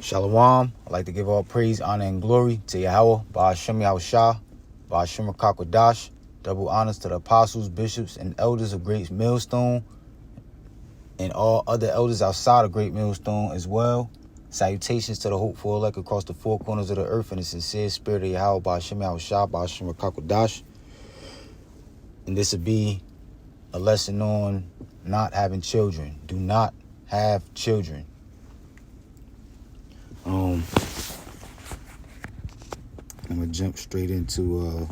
Shalom. I'd like to give all praise, honor, and glory to Yahweh, Ba'ashem Yahushua, Ba'ashem Rakakwadash. Double honors to the apostles, bishops, and elders of Great Millstone, and all other elders outside of Great Millstone as well. Salutations to the hopeful elect across the four corners of the earth in the sincere spirit of Yahweh, Ba'ashem Yahushua, Ba'ashem Rakakwadash. And this would be a lesson on not having children. Do not have children. I'm going to jump straight into,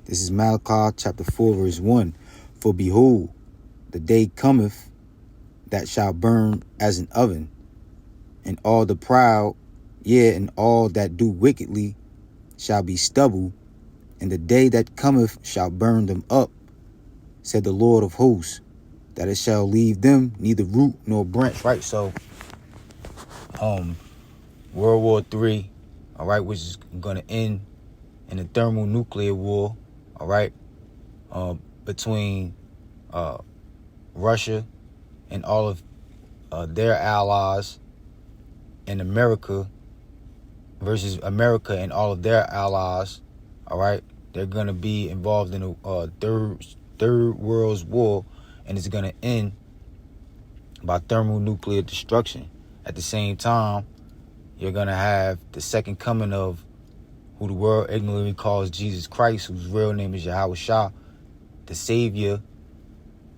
this is Malachi chapter 4, verse 1. For behold, the day cometh that shall burn as an oven, and all the proud, yea, and all that do wickedly shall be stubble, and the day that cometh shall burn them up, said the Lord of hosts, that it shall leave them neither root nor branch. Right, so, World War III, all right, which is going to end in a thermonuclear war, all right, between Russia and all of their allies, and America versus America and all of their allies, all right. They're going to be involved in a third World War, and it's going to end by thermonuclear destruction. At the same time, you're going to have the second coming of who the world ignorantly calls Jesus Christ, whose real name is Yahweh Shah, the savior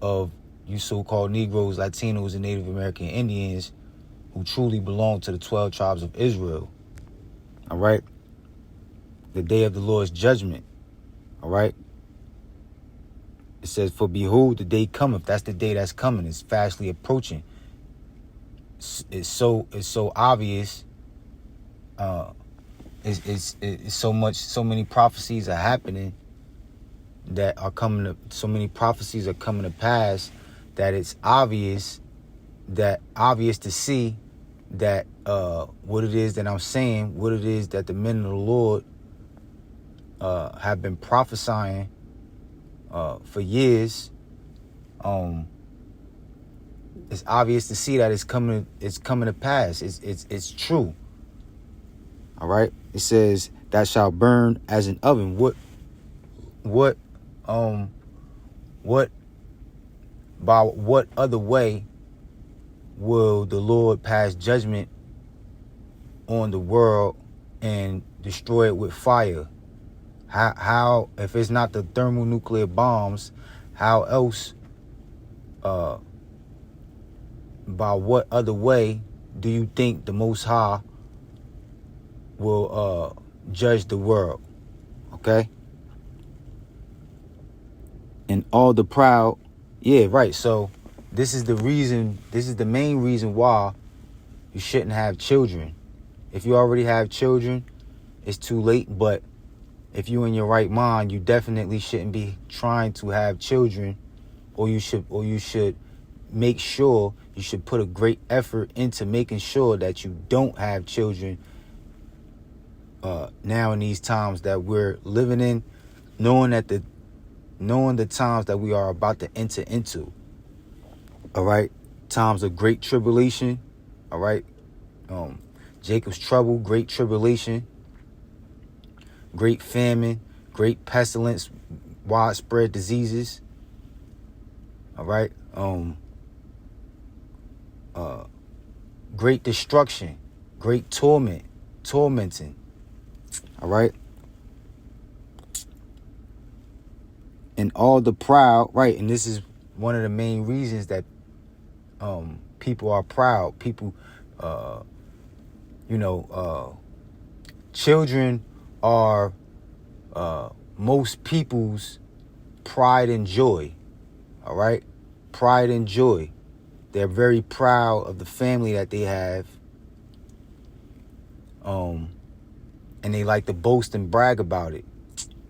of you so-called Negroes, Latinos, and Native American Indians who truly belong to the 12 tribes of Israel. All right? The day of the Lord's judgment. All right? It says, for behold, the day cometh. That's the day that's coming. It's fastly approaching. It's so obvious. It's so many prophecies are happening that are coming to, so many prophecies are coming to pass that it's obvious to see that what it is that I'm saying, what it is that the men of the Lord have been prophesying for years. It's obvious to see that it's coming to pass. It's true. All right. It says that shall burn as an oven. By what other way will the Lord pass judgment on the world and destroy it with fire? How if it's not the thermonuclear bombs, how else, by what other way do you think the Most High will judge the world? Okay? And all the proud, yeah, right. So this is the main reason why you shouldn't have children. If you already have children, it's too late. But if you're in your right mind, you definitely shouldn't be trying to have children, or you should make sure, you should put a great effort into making sure that you don't have children now in these times that we're living in, knowing the times that we are about to enter into. All right, times of great tribulation. All right, Jacob's trouble, great tribulation, great famine, great pestilence, widespread diseases. All right, great destruction, great tormenting. All right, and all the proud. Right, and this is one of the main reasons that people are proud. People, children are most people's pride and joy. All right, pride and joy. They're very proud of the family that they have. And they like to boast and brag about it.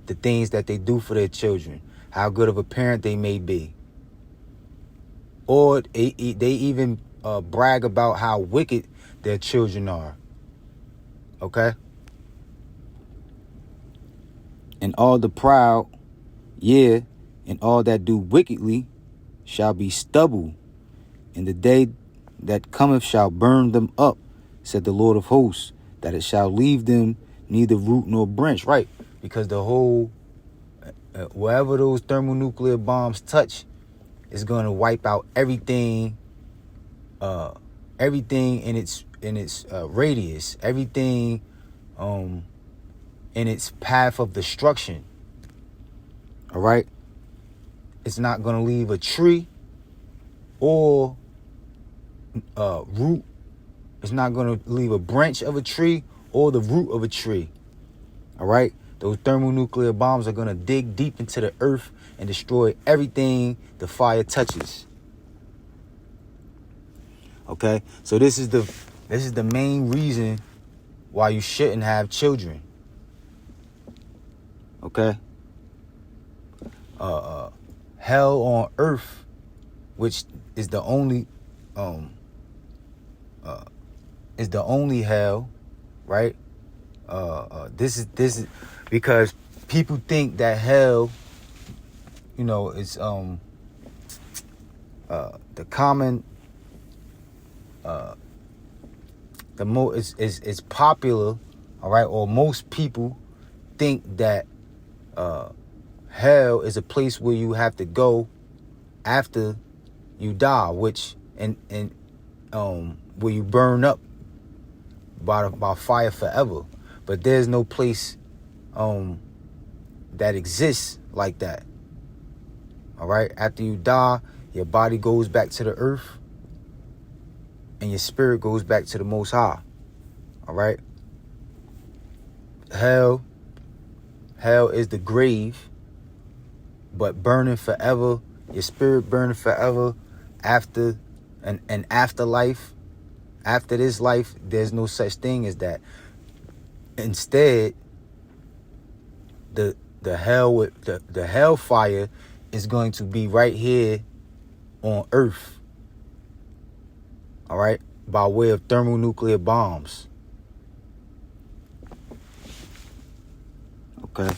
The things that they do for their children. How good of a parent they may be. Or they even brag about how wicked their children are. Okay? And all the proud, yeah, and all that do wickedly shall be stubble. And the day that cometh shall burn them up, said the Lord of hosts, that it shall leave them neither root nor branch. Right, because the whole, wherever those thermonuclear bombs touch, is going to wipe out everything, everything in its radius, everything in its path of destruction. All right, it's not going to leave a tree or root. It's not going to leave a branch of a tree or the root of a tree. All right, those thermonuclear bombs are going to dig deep into the earth and destroy everything the fire touches. Okay, so this is the main reason why you shouldn't have children. Okay, hell on earth, which is the only hell, right? This is because people think that hell, is the common is popular, all right, or most people think that hell is a place where you have to go after you die, which and where you burn up by fire forever. But there's no place that exists like that. All right, after you die, your body goes back to the earth and your spirit goes back to the Most High. All right, hell is the grave, but burning forever, your spirit burning forever after an afterlife. After this life, there's no such thing as that. Instead, the hellfire is going to be right here on earth. All right, by way of thermonuclear bombs. Okay.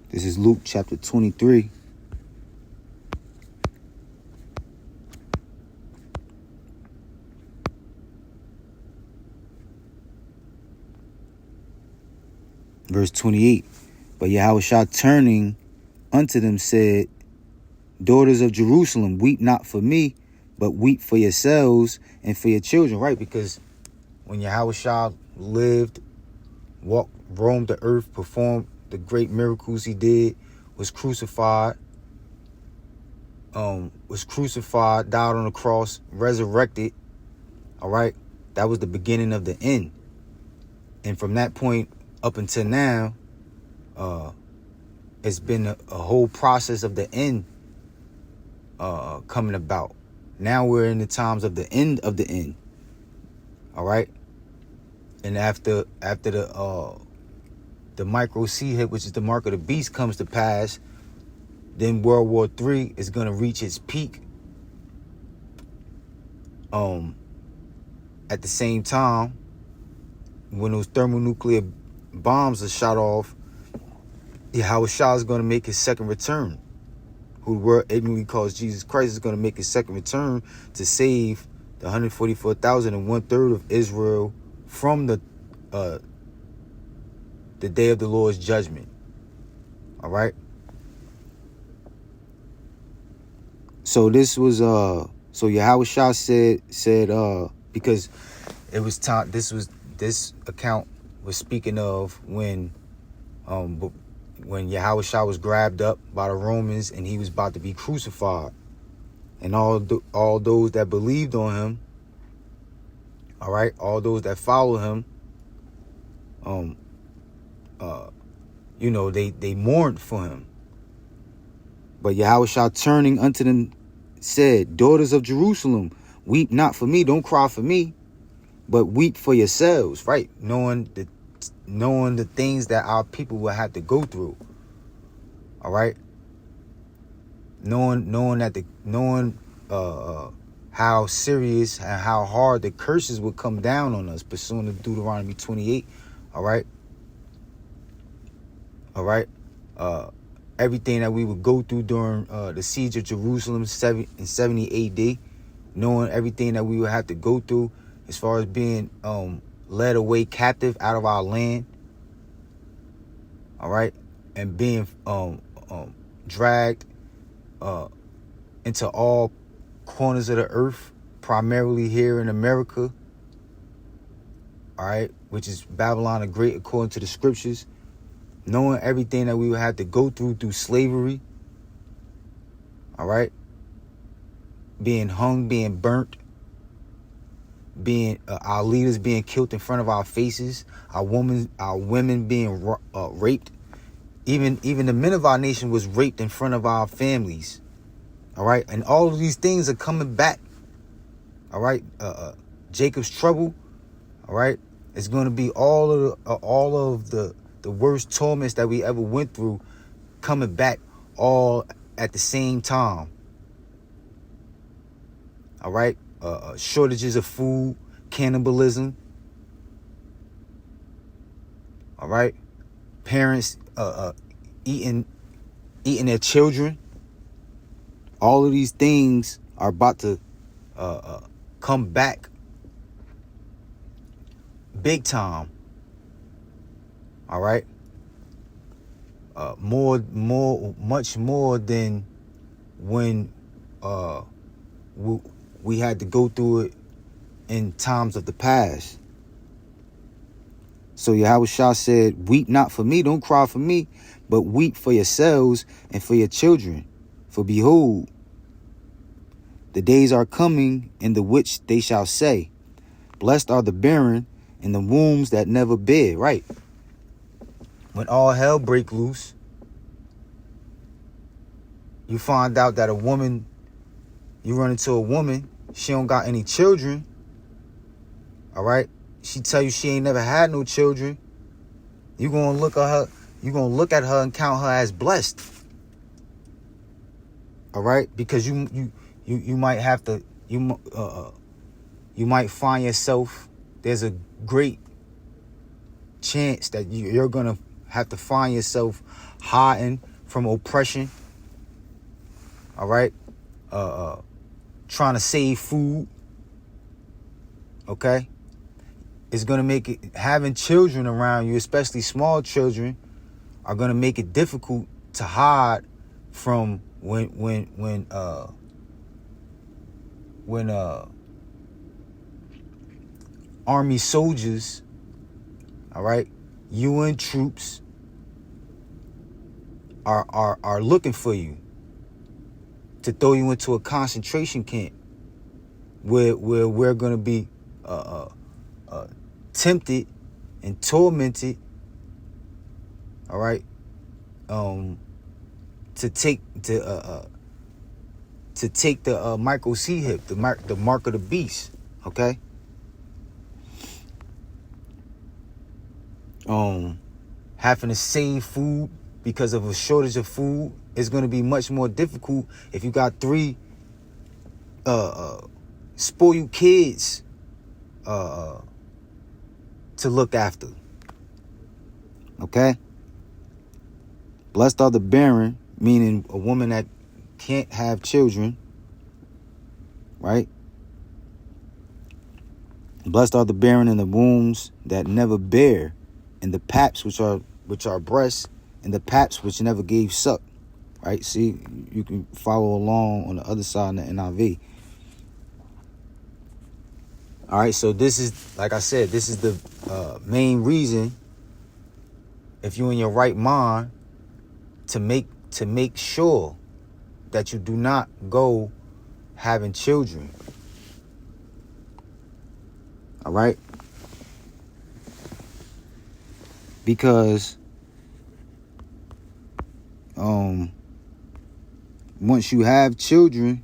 This is Luke chapter 23. Verse 28. But Yahushua turning unto them said, Daughters of Jerusalem, weep not for me, but weep for yourselves and for your children. Right, because when Yahushua lived, walked, roamed the earth, performed the great miracles he did, was crucified, died on the cross, resurrected. All right, that was the beginning of the end. And from that point up until now, it's been a whole process of the end coming about. Now we're in the times of the end of the end. All right, and after the micro C hit, which is the mark of the beast, comes to pass, then World War III is going to reach its peak. At the same time, when those thermonuclear bombs are shot off, Yahushua is going to make his second return. Who the world ignorantly calls Jesus Christ is going to make his second return to save the 144,000 and 1/3 of Israel from the day of the Lord's judgment. All right. So this was so Yahushua said because it was time. This account was speaking of when Yahushua was grabbed up by the Romans and he was about to be crucified, and all those that believed on him, all right, all those that followed him, they mourned for him. But Yahushua turning unto them said, Daughters of Jerusalem, weep not for me, don't cry for me, but weep for yourselves, right? Knowing the things that our people will have to go through. All right. Knowing how serious and how hard the curses would come down on us, pursuant to Deuteronomy 28. All right. everything that we would go through during the siege of Jerusalem in 70 AD, knowing everything that we would have to go through as far as being led away captive out of our land, all right, and being dragged into all corners of the earth, primarily here in America, all right, which is Babylon the Great according to the scriptures, knowing everything that we would have to go through slavery, all right, being hung, being burnt, being our leaders being killed in front of our faces, our women being raped, even the men of our nation was raped in front of our families, all right, and all of these things are coming back, all right. Jacob's trouble, all right, it's going to be all of the worst torments that we ever went through coming back all at the same time, all right. Shortages of food, cannibalism, all right. Parents eating their children. All of these things are about to come back big time, all right. Much more than when we had to go through it in times of the past. So Yahushua said, weep not for me, don't cry for me, but weep for yourselves and for your children. For behold, the days are coming in the which they shall say, blessed are the barren and the wombs that never bear. Right. When all hell break loose, you find out that you run into a woman, she don't got any children, all right? She tell you she ain't never had no children. You gonna look at her and count her as blessed, all right? Because you might have to, you might find yourself, there's a great chance that you're gonna have to find yourself hiding from oppression, all right? Trying to save food, okay? It's going to make it, having children around you, especially small children, are going to make it difficult to hide from when army soldiers, all right, UN troops are looking for you to throw you into a concentration camp where we're going to be tempted and tormented, all right, to take the micro C hip, the mark of the beast, okay? Having to save food because of a shortage of food is going to be much more difficult if you got 3 spoiled kids to look after, okay? Blessed are the barren, meaning a woman that can't have children, right? Blessed are the barren and the wombs that never bear, and the paps which are breasts, and the paps which never gave suck, right? See, you can follow along on the other side in the NIV. All right, so this is, like I said, this is the main reason, if you're in your right mind, to make sure that you do not go having children. All right? Because once you have children,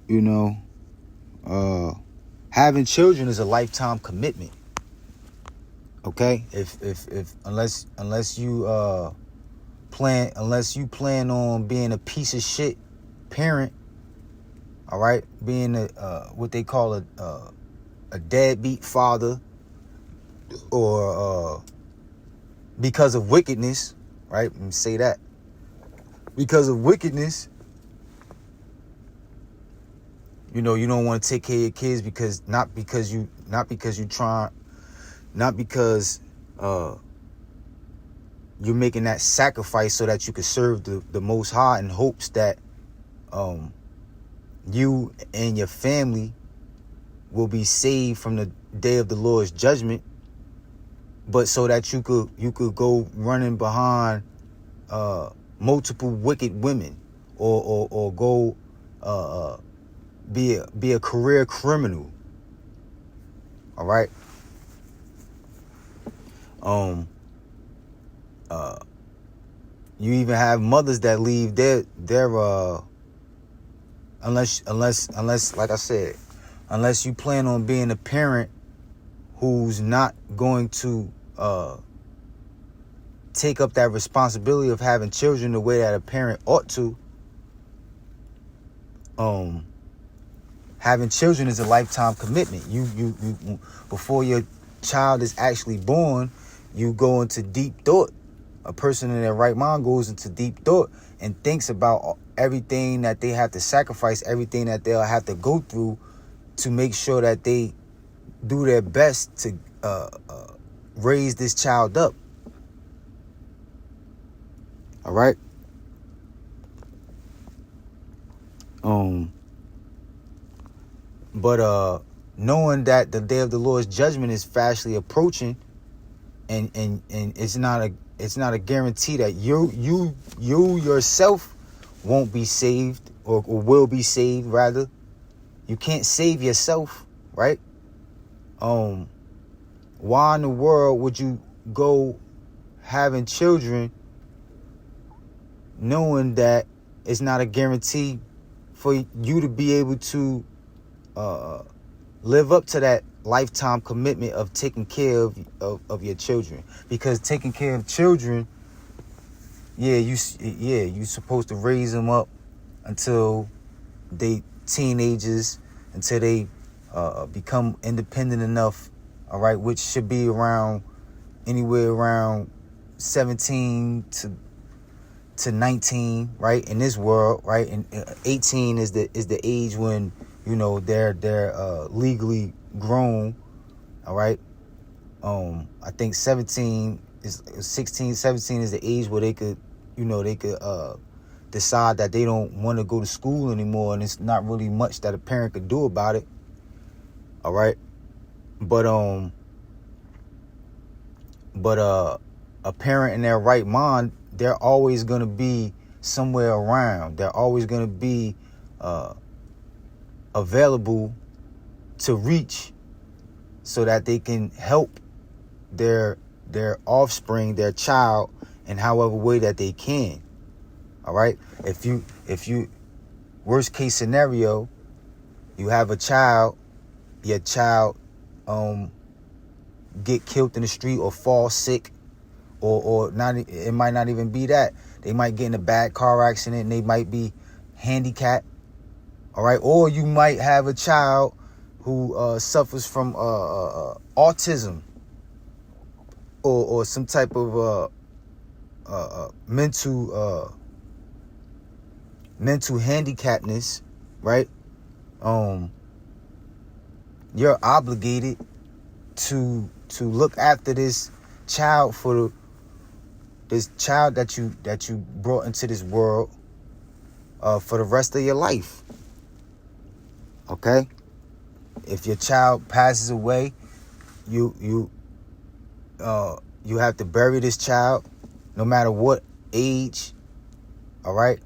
you know, having children is a lifetime commitment. Okay? Unless you plan on being a piece of shit parent, all right, being what they call a deadbeat father, or because of wickedness, right? Let me say that. Because of wickedness, you know, you don't want to take care of your kids because not because you're making that sacrifice so that you can serve the Most High in hopes that you and your family will be saved from the day of the Lord's judgment, but so that you could go running behind multiple wicked women or go be a career criminal. All right. You even have mothers that leave their unless like I said, unless you plan on being a parent who's not going to take up that responsibility of having children the way that a parent ought to. Having children is a lifetime commitment. You before your child is actually born, you go into deep thought. A person in their right mind goes into deep thought and thinks about everything that they have to sacrifice, everything that they'll have to go through to make sure that they do their best to raise this child up. All right. But knowing that the day of the Lord's judgment is fastly approaching, and it's not a guarantee that you yourself won't be saved or will be saved. Rather, you can't save yourself, right? Why in the world would you go having children knowing that it's not a guarantee for you to be able to live up to that lifetime commitment of taking care of your children? Because taking care of children, you're supposed to raise them up until they teenagers, until they become independent enough, all right, which should be anywhere around 17 to 19, right, in this world, right? And 18 is the age when, you know, they're legally grown, all right? I think 17 is 16, 17 is the age where they could decide that they don't want to go to school anymore, and it's not really much that a parent could do about it. All right? But a parent in their right mind, they're always going to be somewhere around. They're always going to be available to reach so that they can help their offspring, their child, in however way that they can. All right? If you worst case scenario, you have a child, your child get killed in the street or fall sick, or not, it might not even be that. They might get in a bad car accident and they might be handicapped. All right? Or you might have a child who suffers from autism or some type of mental handicapness, right? You're obligated to look after this child this child that you brought into this world for the rest of your life. Okay? If your child passes away, you have to bury this child no matter what age. All right?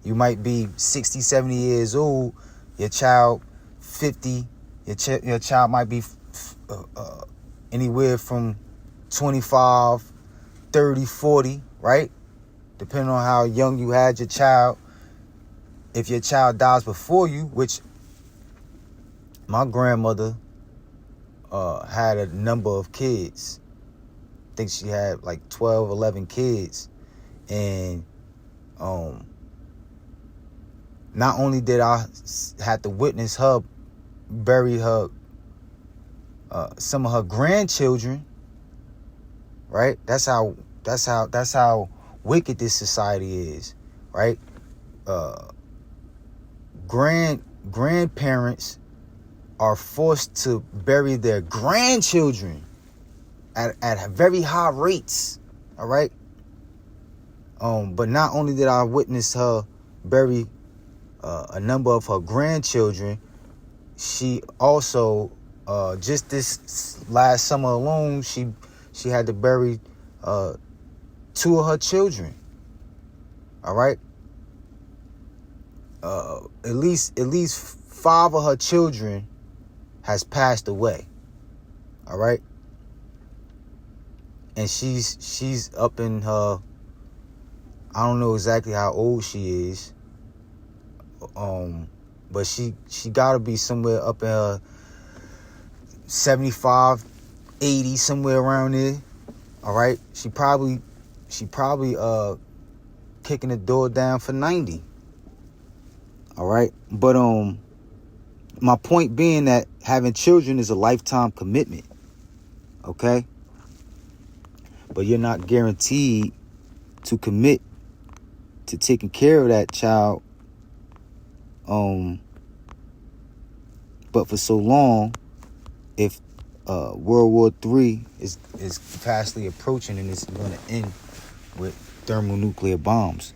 You might be 60, 70 years old, your child 50, your child might be anywhere from 25, 30, 40, right? Depending on how young you had your child. If your child dies before you, which my grandmother had a number of kids. I think she had like 12, 11 kids. And not only did I have to witness her bury some of her grandchildren, right? That's how wicked this society is, right? Grandparents are forced to bury their grandchildren at very high rates, all right? But not only did I witness her bury a number of her grandchildren, she also just this last summer alone, she had to bury 2 of her children. All right. At least 5 of her children has passed away. All right. And she's up in her, I don't know exactly how old she is. But she gotta be somewhere up in her 75, 80, somewhere around there. All right. She probably kicking the door down for 90. All right. But my point being that having children is a lifetime commitment. Okay. But you're not guaranteed to commit to taking care of that child. But for so long, if World War III is fastly approaching and it's going to end with thermonuclear bombs.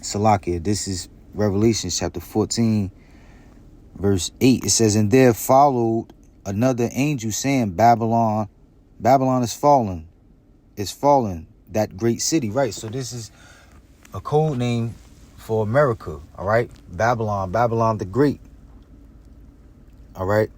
Salakia, this is Revelation chapter 14, verse 8. It says, "And there followed another angel saying, Babylon is fallen, that great city." Right, so this is a code name for America, all right? Babylon the Great, all right?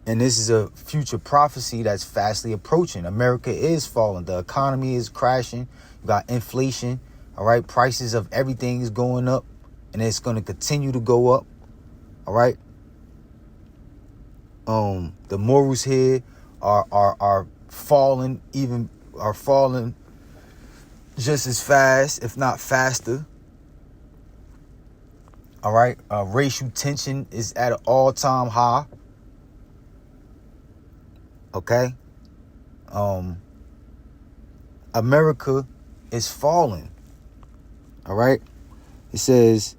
And this is a future prophecy that's fastly approaching. America is falling. The economy is crashing. You got inflation, all right? Prices of everything is going up, and it's going to continue to go up, all right? The morals here are falling, just as fast, if not faster. All right. Racial tension is at an all-time high. Okay. America is falling. All right. It says,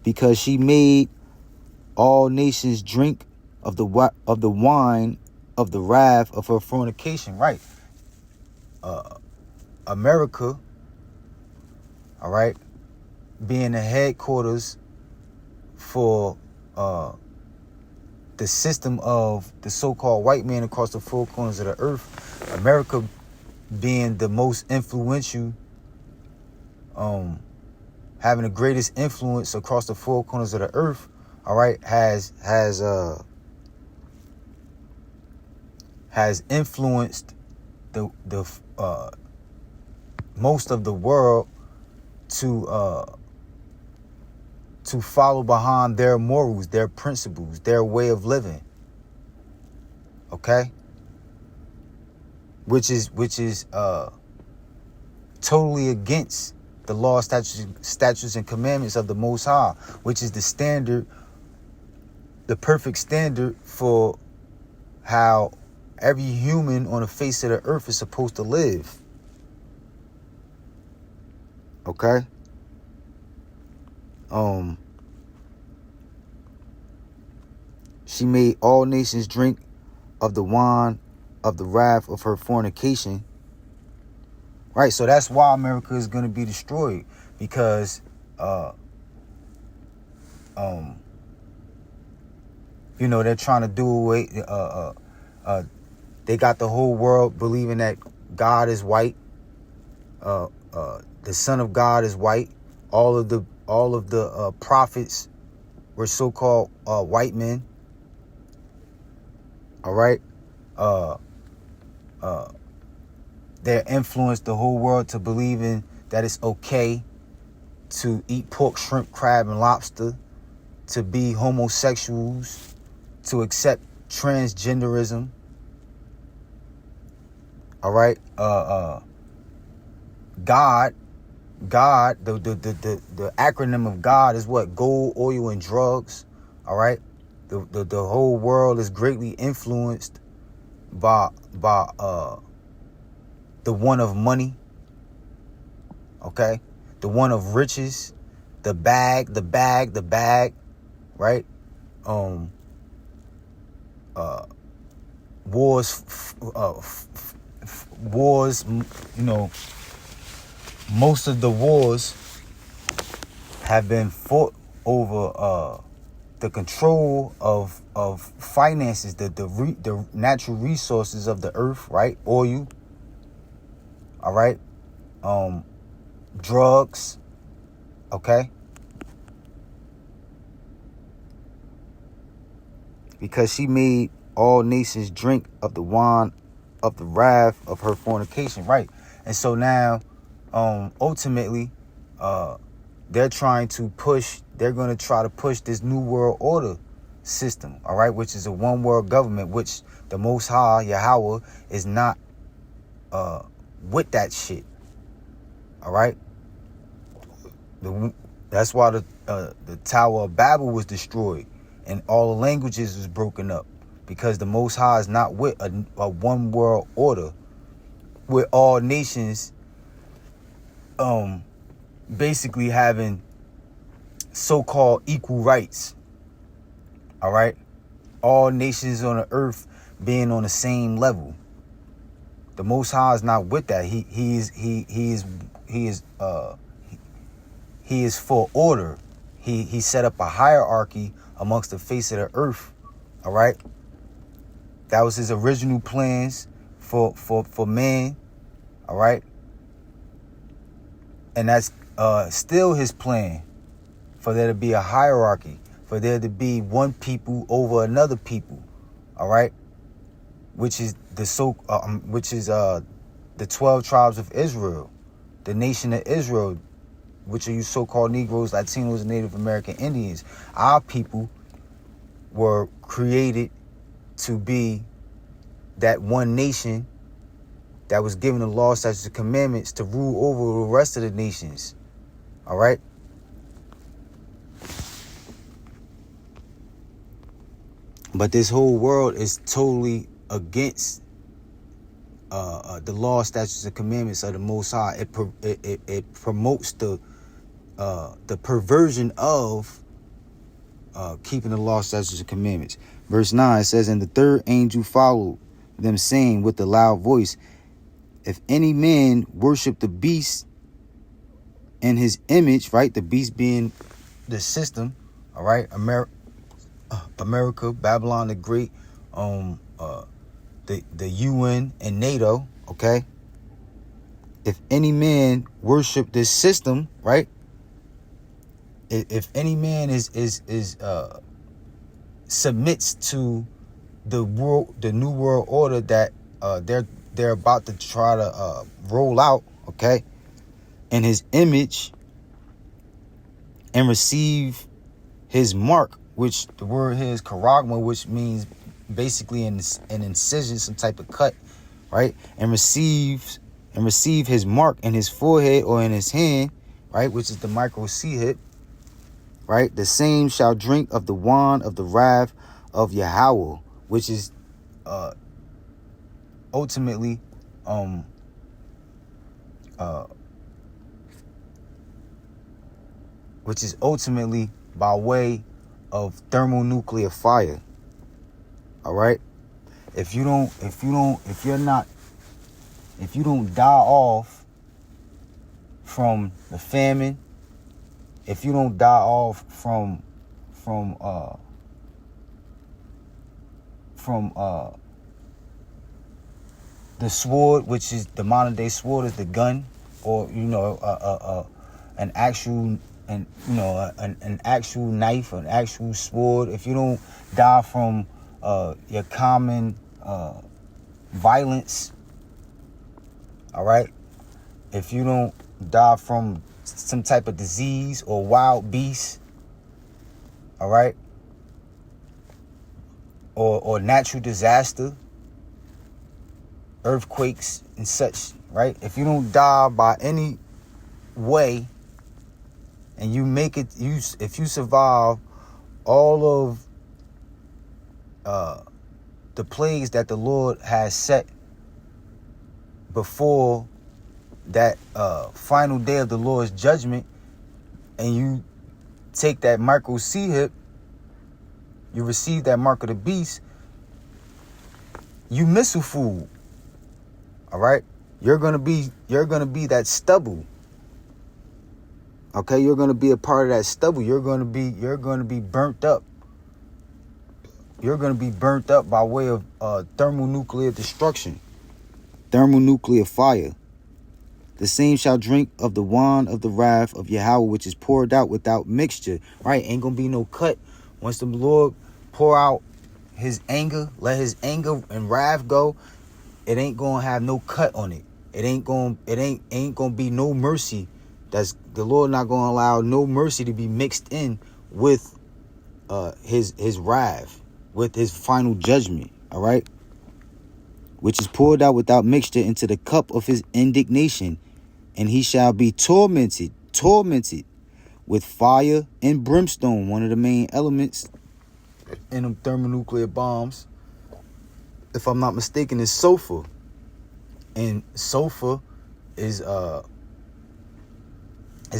because she made all nations drink of the wine of the wrath of her fornication. Right. America, all right, being the headquarters for the system of the so-called white man across the four corners of the earth, America being the most influential, having the greatest influence across the four corners of the earth, all right, has influenced the most of the world to follow behind their morals, their principles, their way of living. Okay? Which is totally against the law, statutes, and commandments of the Most High, which is the standard, the perfect standard for how every human on the face of the earth is supposed to live. Okay? She made all nations drink of the wine of the wrath of her fornication. Right, so that's why America is going to be destroyed, because they're trying to do away, they got the whole world believing that God is white, the Son of God is white. All of the prophets were so-called white men. All right. They influenced the whole world to believing that it's okay to eat pork, shrimp, crab, and lobster, to be homosexuals, to accept transgenderism. All right. God, the acronym of God is what? Gold, oil, and drugs. All right. The whole world is greatly influenced by the one of money, okay? The one of riches, the bag, right? Wars, most of the wars have been fought over the control of finances, the natural resources of the earth, right? Oil, all right? Drugs, okay? Because she made all nations drink of the wine of the wrath of her fornication, right? And so now, ultimately, they're going to try to push this new world order system, all right, which is a one world government, which the Most High, Yahweh, is not with that shit, all right? That's why the Tower of Babel was destroyed and all the languages was broken up, because the Most High is not with a one world order with all nations basically having so-called equal rights, all right? All nations on the earth being on the same level. The Most High is not with that. He is for order. He set up a hierarchy amongst the face of the earth, all right? That was his original plans for man, all right? And that's still his plan, for there to be a hierarchy, for there to be one people over another people, all right? Which is the 12 tribes of Israel, the nation of Israel, which are you so-called Negroes, Latinos, and Native American Indians. Our people were created to be that one nation that was given the law, statutes, and commandments to rule over the rest of the nations. All right? But this whole world is totally against the law, statutes, and commandments of the Most High. It promotes the perversion of keeping the law, statutes, and commandments. Verse 9 says, "And the third angel followed them, saying with a loud voice, if any man worship the beast and his image," right? The beast being the system, all right? America, Babylon the Great, the UN and NATO, okay? If any man worship this system, right? If any man submits to the new world order that they're about to try to roll out, okay, in his image, and receive his mark, which the word here is charagma, which means basically an incision, some type of cut, right? And receive his mark in his forehead or in his hand, right, which is the micro C hip, right? The same shall drink of the wine of the wrath of Yahweh, which is ultimately by way of thermonuclear fire. All right? If you don't die off from the famine, if you don't die off from the sword, which is the modern day sword, is the gun, or an actual knife, an actual sword. If you don't die from your common violence, all right? If you don't die from some type of disease or wild beast, all right? Or natural disaster, earthquakes and such, right? If you don't die by any way, and you make it, if you survive all of the plagues that the Lord has set before that final day of the Lord's judgment, and you take that micro C hip, you receive that mark of the beast, you missile food. All right? You're gonna be that stubble. Okay, you're gonna be a part of that stubble. You're gonna be burnt up. You're gonna be burnt up by way of thermonuclear destruction, thermonuclear fire. The same shall drink of the wine of the wrath of Yahweh, which is poured out without mixture. Right? Ain't gonna be no cut. Once the Lord pour out his anger, let his anger and wrath go, it ain't gonna have no cut on it. It ain't gonna be no mercy. That's the Lord not gonna allow no mercy to be mixed in with his wrath, with his final judgment. All right, which is poured out without mixture into the cup of his indignation, and he shall be tormented with fire and brimstone. One of the main elements in them thermonuclear bombs, if I'm not mistaken, is sulfur. And sulfur is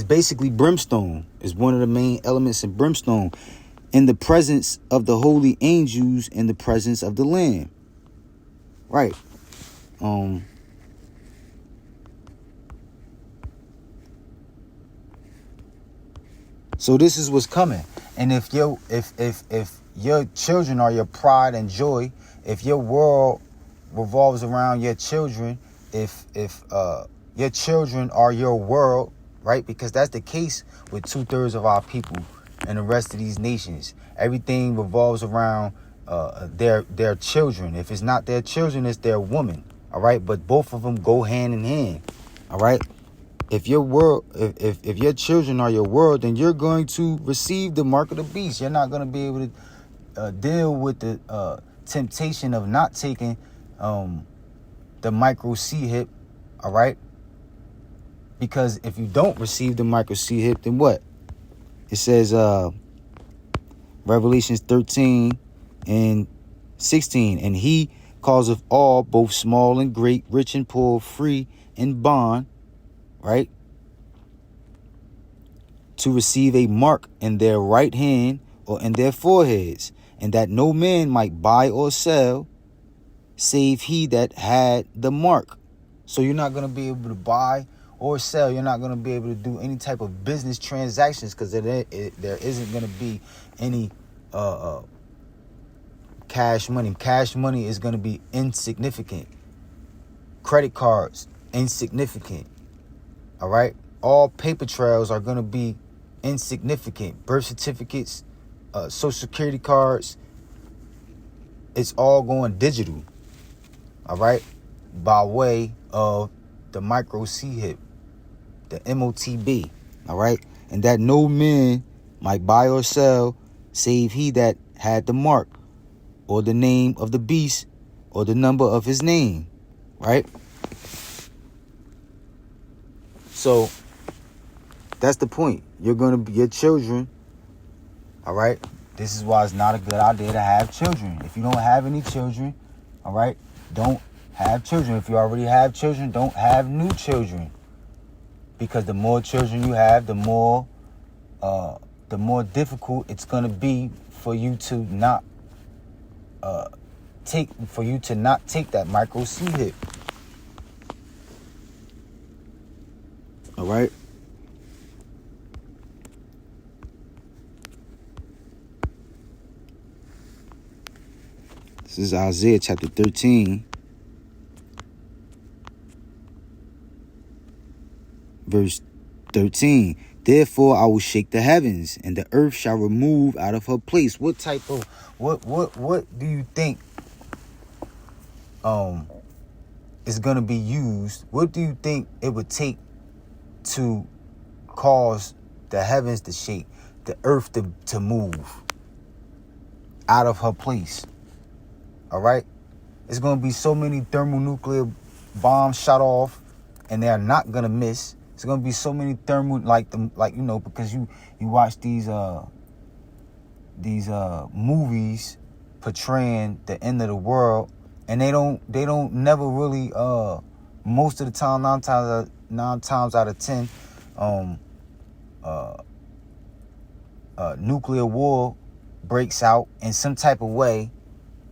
basically brimstone. Is one of the main elements in brimstone. In the presence of the holy angels, in the presence of the Lamb. Right. So this is what's coming. And if your children are your pride and joy, if your world revolves around your children, if your children are your world, right? Because that's the case with 2/3 of our people and the rest of these nations. Everything revolves around their children. If it's not their children, it's their woman. All right, but both of them go hand in hand. All right. If your world, if your children are your world, then you're going to receive the mark of the beast. You're not going to be able to deal with the temptation of not taking the micro C hip. All right. Because if you don't receive the micro C hip, then what? It says Revelations 13 and 16. And he causeth all, both small and great, rich and poor, free and bond, right, to receive a mark in their right hand or in their foreheads, and that no man might buy or sell save he that had the mark. So you're not going to be able to buy or sell. You're not going to be able to do any type of business transactions because there isn't going to be any cash money. Cash money is going to be insignificant. Credit cards, insignificant. All right? All paper trails are going to be insignificant. Birth certificates, social security cards, it's all going digital. All right? By way of the micro C hip, the MOTB. All right? And that no man might buy or sell save he that had the mark or the name of the beast or the number of his name. Right? So that's the point. You're going to be your children. All right. This is why it's not a good idea to have children. If you don't have any children, all right, don't have children. If you already have children, don't have new children. Because the more children you have, the more difficult it's going to be for you to not take that micro C hip. All right. This is Isaiah chapter 13, verse 13. Therefore I will shake the heavens, and the earth shall remove out of her place. What type of what do you think is gonna be used? What do you think it would take to cause the heavens to shake, the earth to move out of her place? All right? It's going to be so many thermonuclear bombs shot off, and they are not going to miss. It's going to be so many because you watch these movies portraying the end of the world, and they don't never really most of the time, nine times out of 10, nuclear war breaks out in some type of way.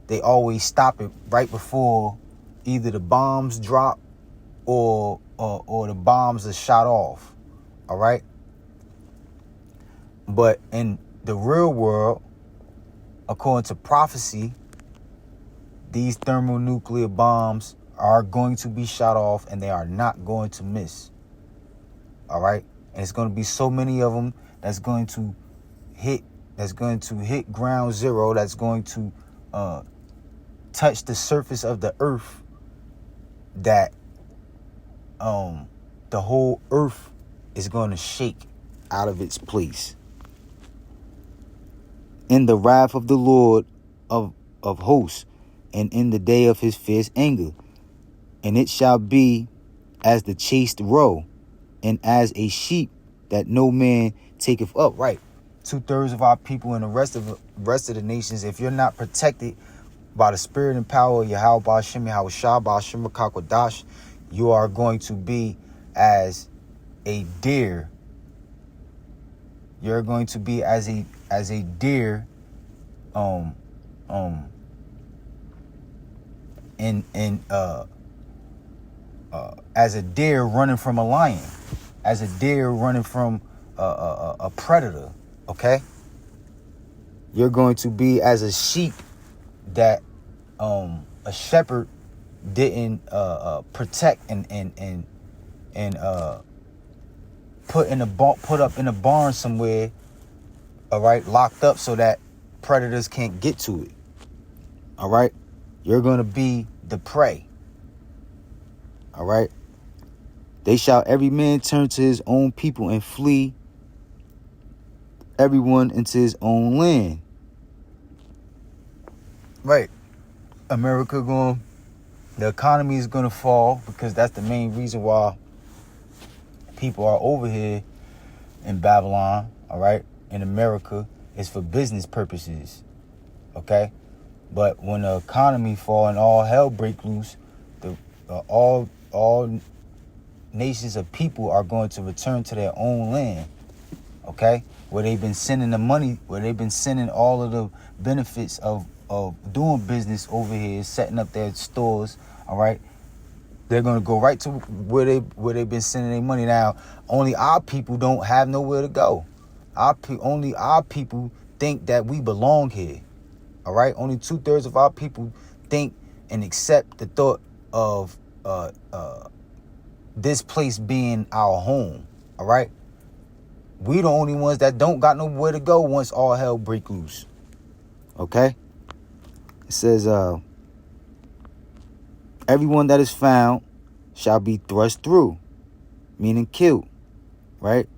They always stop it right before either the bombs drop or the bombs are shot off. All right. But in the real world, according to prophecy, these thermonuclear bombs are going to be shot off, and they are not going to miss. All right. And it's going to be so many of them that's going to hit ground zero, that's going to touch the surface of the earth, that the whole earth is going to shake out of its place. In the wrath of the Lord of hosts, and in the day of his fierce anger. And it shall be as the chased roe, and as a sheep that no man taketh up. Right. 2/3 of our people and the rest of the nations, if you're not protected by the spirit and power of Yahweh Ba'ashem, Yahweh Shah Ba'ashem Kakwadash, you are going to be as a deer. You're going to be as a deer as a deer running from a lion, as a deer running from a predator. Okay, you're going to be as a sheep that a shepherd didn't protect and put up in a barn somewhere. All right, locked up so that predators can't get to it. All right, you're going to be the prey. All right, they shall every man turn to his own people and flee everyone into his own land. Right. The economy is going to fall, because that's the main reason why people are over here in Babylon, all right, in America, is for business purposes, okay? But when the economy fall and all hell break loose, all nations of people are going to return to their own land, okay? Where they've been sending the money, where they've been sending all of the benefits of doing business over here, setting up their stores, all right? They're going to go right to where they've been sending their money. Now, only our people don't have nowhere to go. Only our people think that we belong here, all right? Only 2/3 of our people think and accept the thought of this place being our home, all right? We the only ones that don't got nowhere to go once all hell break loose, okay? It says, everyone that is found shall be thrust through, meaning killed, right?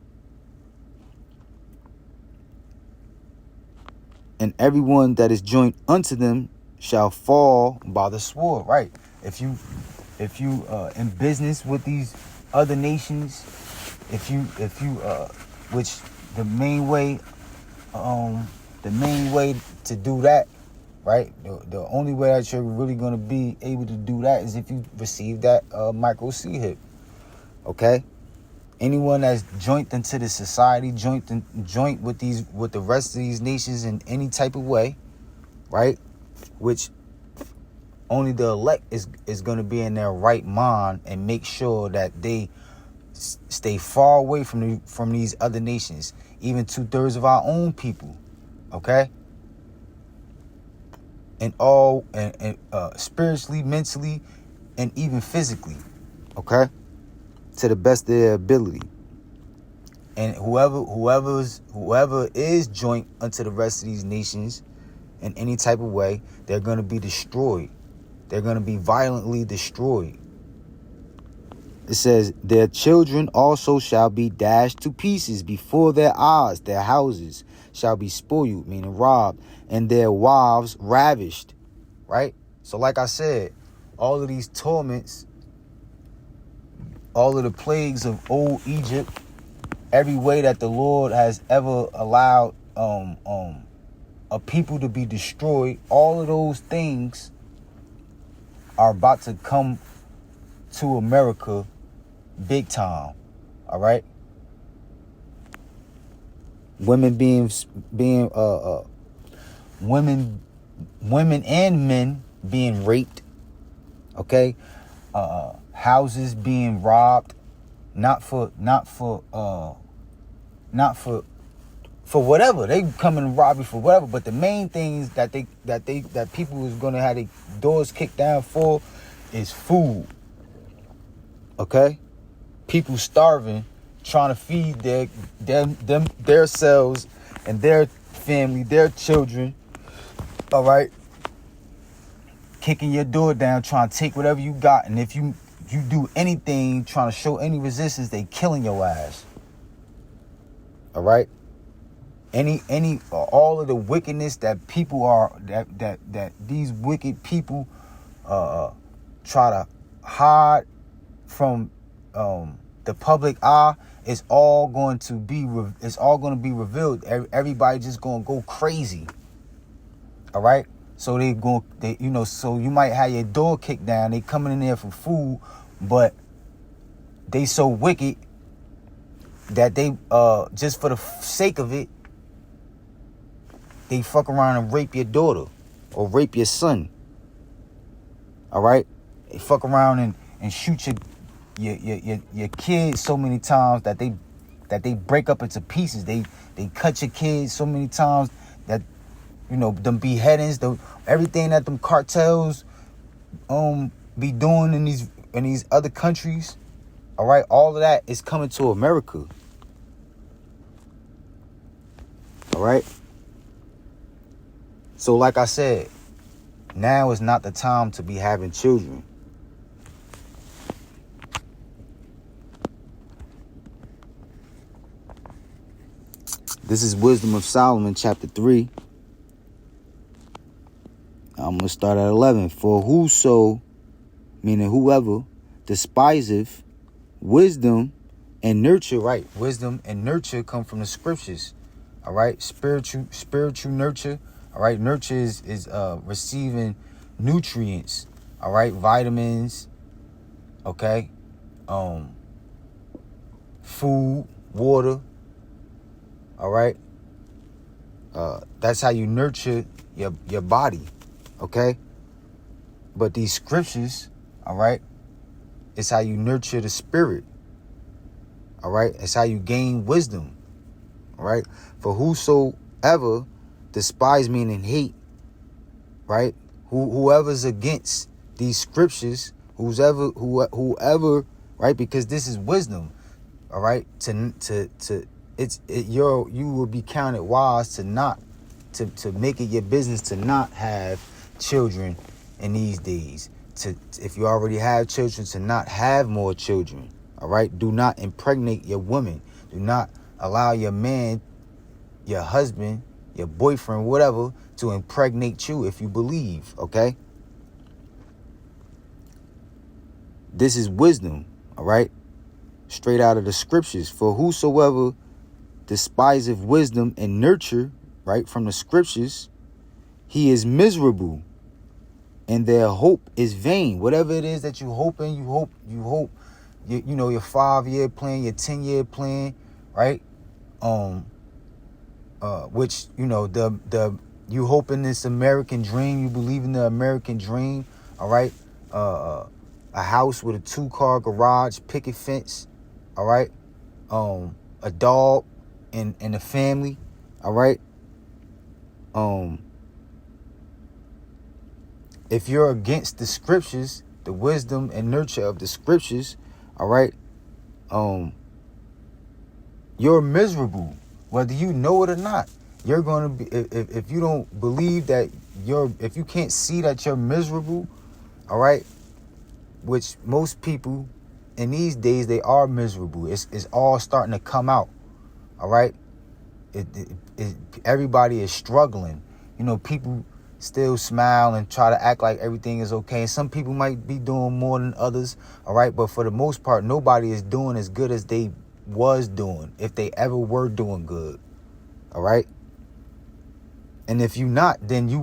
And everyone that is joined unto them shall fall by the sword, right? If you in business with these other nations, which the main way to do that, right? The only way that you're really going to be able to do that is if you receive that micro C-hip, okay? Anyone that's joint into the society, joint with the rest of these nations in any type of way, right? Which only the elect is going to be in their right mind and make sure that they stay far away from these other nations, even 2/3 of our own people, okay? And all and spiritually, mentally, and even physically, okay? To the best of their ability. And whoever is joint unto the rest of these nations in any type of way, they're going to be destroyed. They're going to be violently destroyed. It says, their children also shall be dashed to pieces before their eyes. Their houses shall be spoiled, meaning robbed, and their wives ravished, right? So like I said, all of these torments, all of the plagues of old Egypt, every way that the Lord has ever allowed a people to be destroyed. All of those things are about to come to America big time. All right. Women women and men being raped. Okay. Houses being robbed, not for whatever. They come and rob you for whatever. But the main things that people is gonna have their doors kicked down for is food. Okay? People starving, trying to feed their selves and their family, their children. All right? Kicking your door down, trying to take whatever you got, and if you do anything, trying to show any resistance, they killing your ass. All right? All of the wickedness that people are, that these wicked people try to hide from the public eye, is all going to be revealed. Everybody just gonna go crazy. All right? So so you might have your door kicked down. They coming in there for food, but they so wicked that they just for the sake of it, they fuck around and rape your daughter or rape your son. All right? They fuck around and shoot your kids so many times that they break up into pieces. They cut your kids so many times that, them beheadings, everything that them cartels be doing in these other countries. All right, all of that is coming to America. All right. So like I said, now is not the time to be having children. This is Wisdom of Solomon, chapter 3. I'm going to start at 11. For whoso, meaning whoever, despiseth wisdom and nurture, right? Wisdom and nurture come from the scriptures. All right? Spiritual nurture. All right? Nurture is receiving nutrients. All right? Vitamins. Okay? Food, water. All right? That's how you nurture your body. Okay? But these scriptures, all right, it's how you nurture the spirit. All right? It's how you gain wisdom. All right? For whosoever despise, meaning hate, right? Whoever's against these scriptures, whoever, right? Because this is wisdom. All right? You will be counted wise to make it your business to not have children in these days. If you already have children, to not have more children. All right? Do not impregnate your woman. Do not allow your man, your husband, your boyfriend, whatever, to impregnate you if you believe. Okay? This is wisdom. All right? Straight out of the scriptures. For whosoever despiseth wisdom and nurture, right, from the scriptures, he is miserable, and their hope is vain. Whatever it is that you hope in, you hope, your 5-year plan, your 10-year plan, right? Which, you hope in this American dream, you believe in the American dream, all right? A house with a 2-car garage, picket fence, all right? A dog and a family, all right? If you're against the scriptures, the wisdom and nurture of the scriptures, all right, you're miserable, whether you know it or not. You're going to be, if you don't believe that if you can't see that you're miserable, all right, which most people in these days, they are miserable. It's all starting to come out, all right? Everybody is struggling. People still smile and try to act like everything is okay. And some people might be doing more than others, all right? But for the most part, nobody is doing as good as they was doing, if they ever were doing good, all right? And if you not, if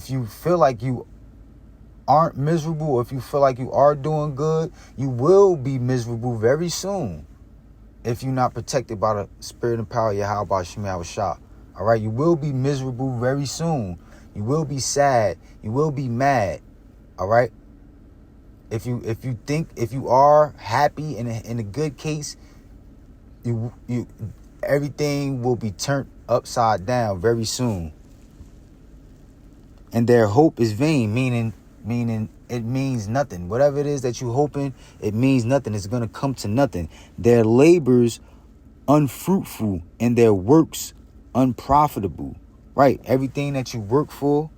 you feel like you aren't miserable, or if you feel like you are doing good, you will be miserable very soon if you're not protected by the spirit and power of Yahweh Ba'Shem Yahweh Shah. All right, you will be miserable very soon. You will be sad. You will be mad. All right. If you are happy in a good case, you everything will be turned upside down very soon. And their hope is vain, meaning it means nothing. Whatever it is that you're hoping, it means nothing. It's going to come to nothing. Their labors unfruitful and their works unprofitable. Right? Everything that you work for,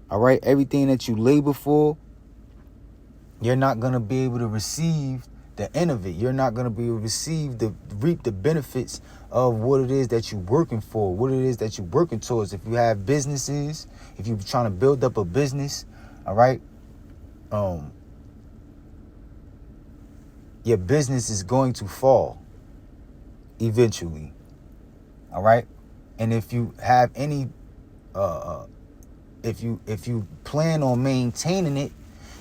all right, everything that you labor for, you're not going to be able to receive the end of it. You're not going to be able to reap the benefits of what it is that you're working for, what it is that you're working towards. If you have businesses, if you're trying to build up a business, all right, your business is going to fall eventually. All right. And if you have any, if you plan on maintaining it,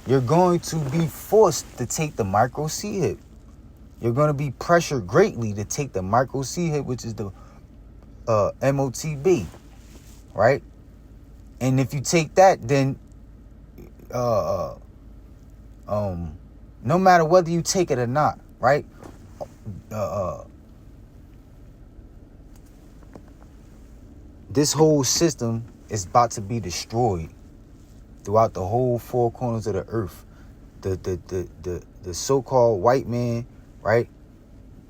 you're going to be forced to take the micro C hit. You're going to be pressured greatly to take the micro C hit, which is the MOTB, right? And if you take that, then no matter whether you take it or not, right? This whole system is about to be destroyed throughout the whole four corners of the earth. The so-called white man, right,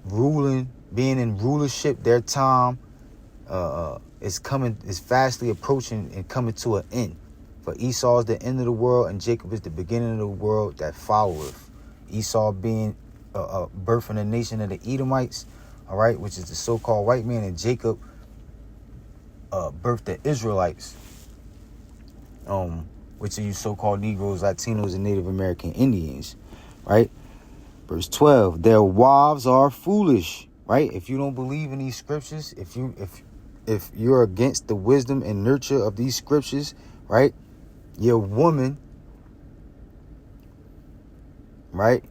being in rulership, their time is fastly approaching and coming to an end. For Esau is the end of the world, and Jacob is the beginning of the world that followeth. Esau being birthing the nation of the Edomites, all right, which is the so-called white man, and Jacob birthed the Israelites, which are you so-called Negroes, Latinos, and Native American Indians, right? Verse 12, their wives are foolish, right? If you don't believe in these scriptures, if you're against the wisdom and nurture of these scriptures, right? Your woman, right?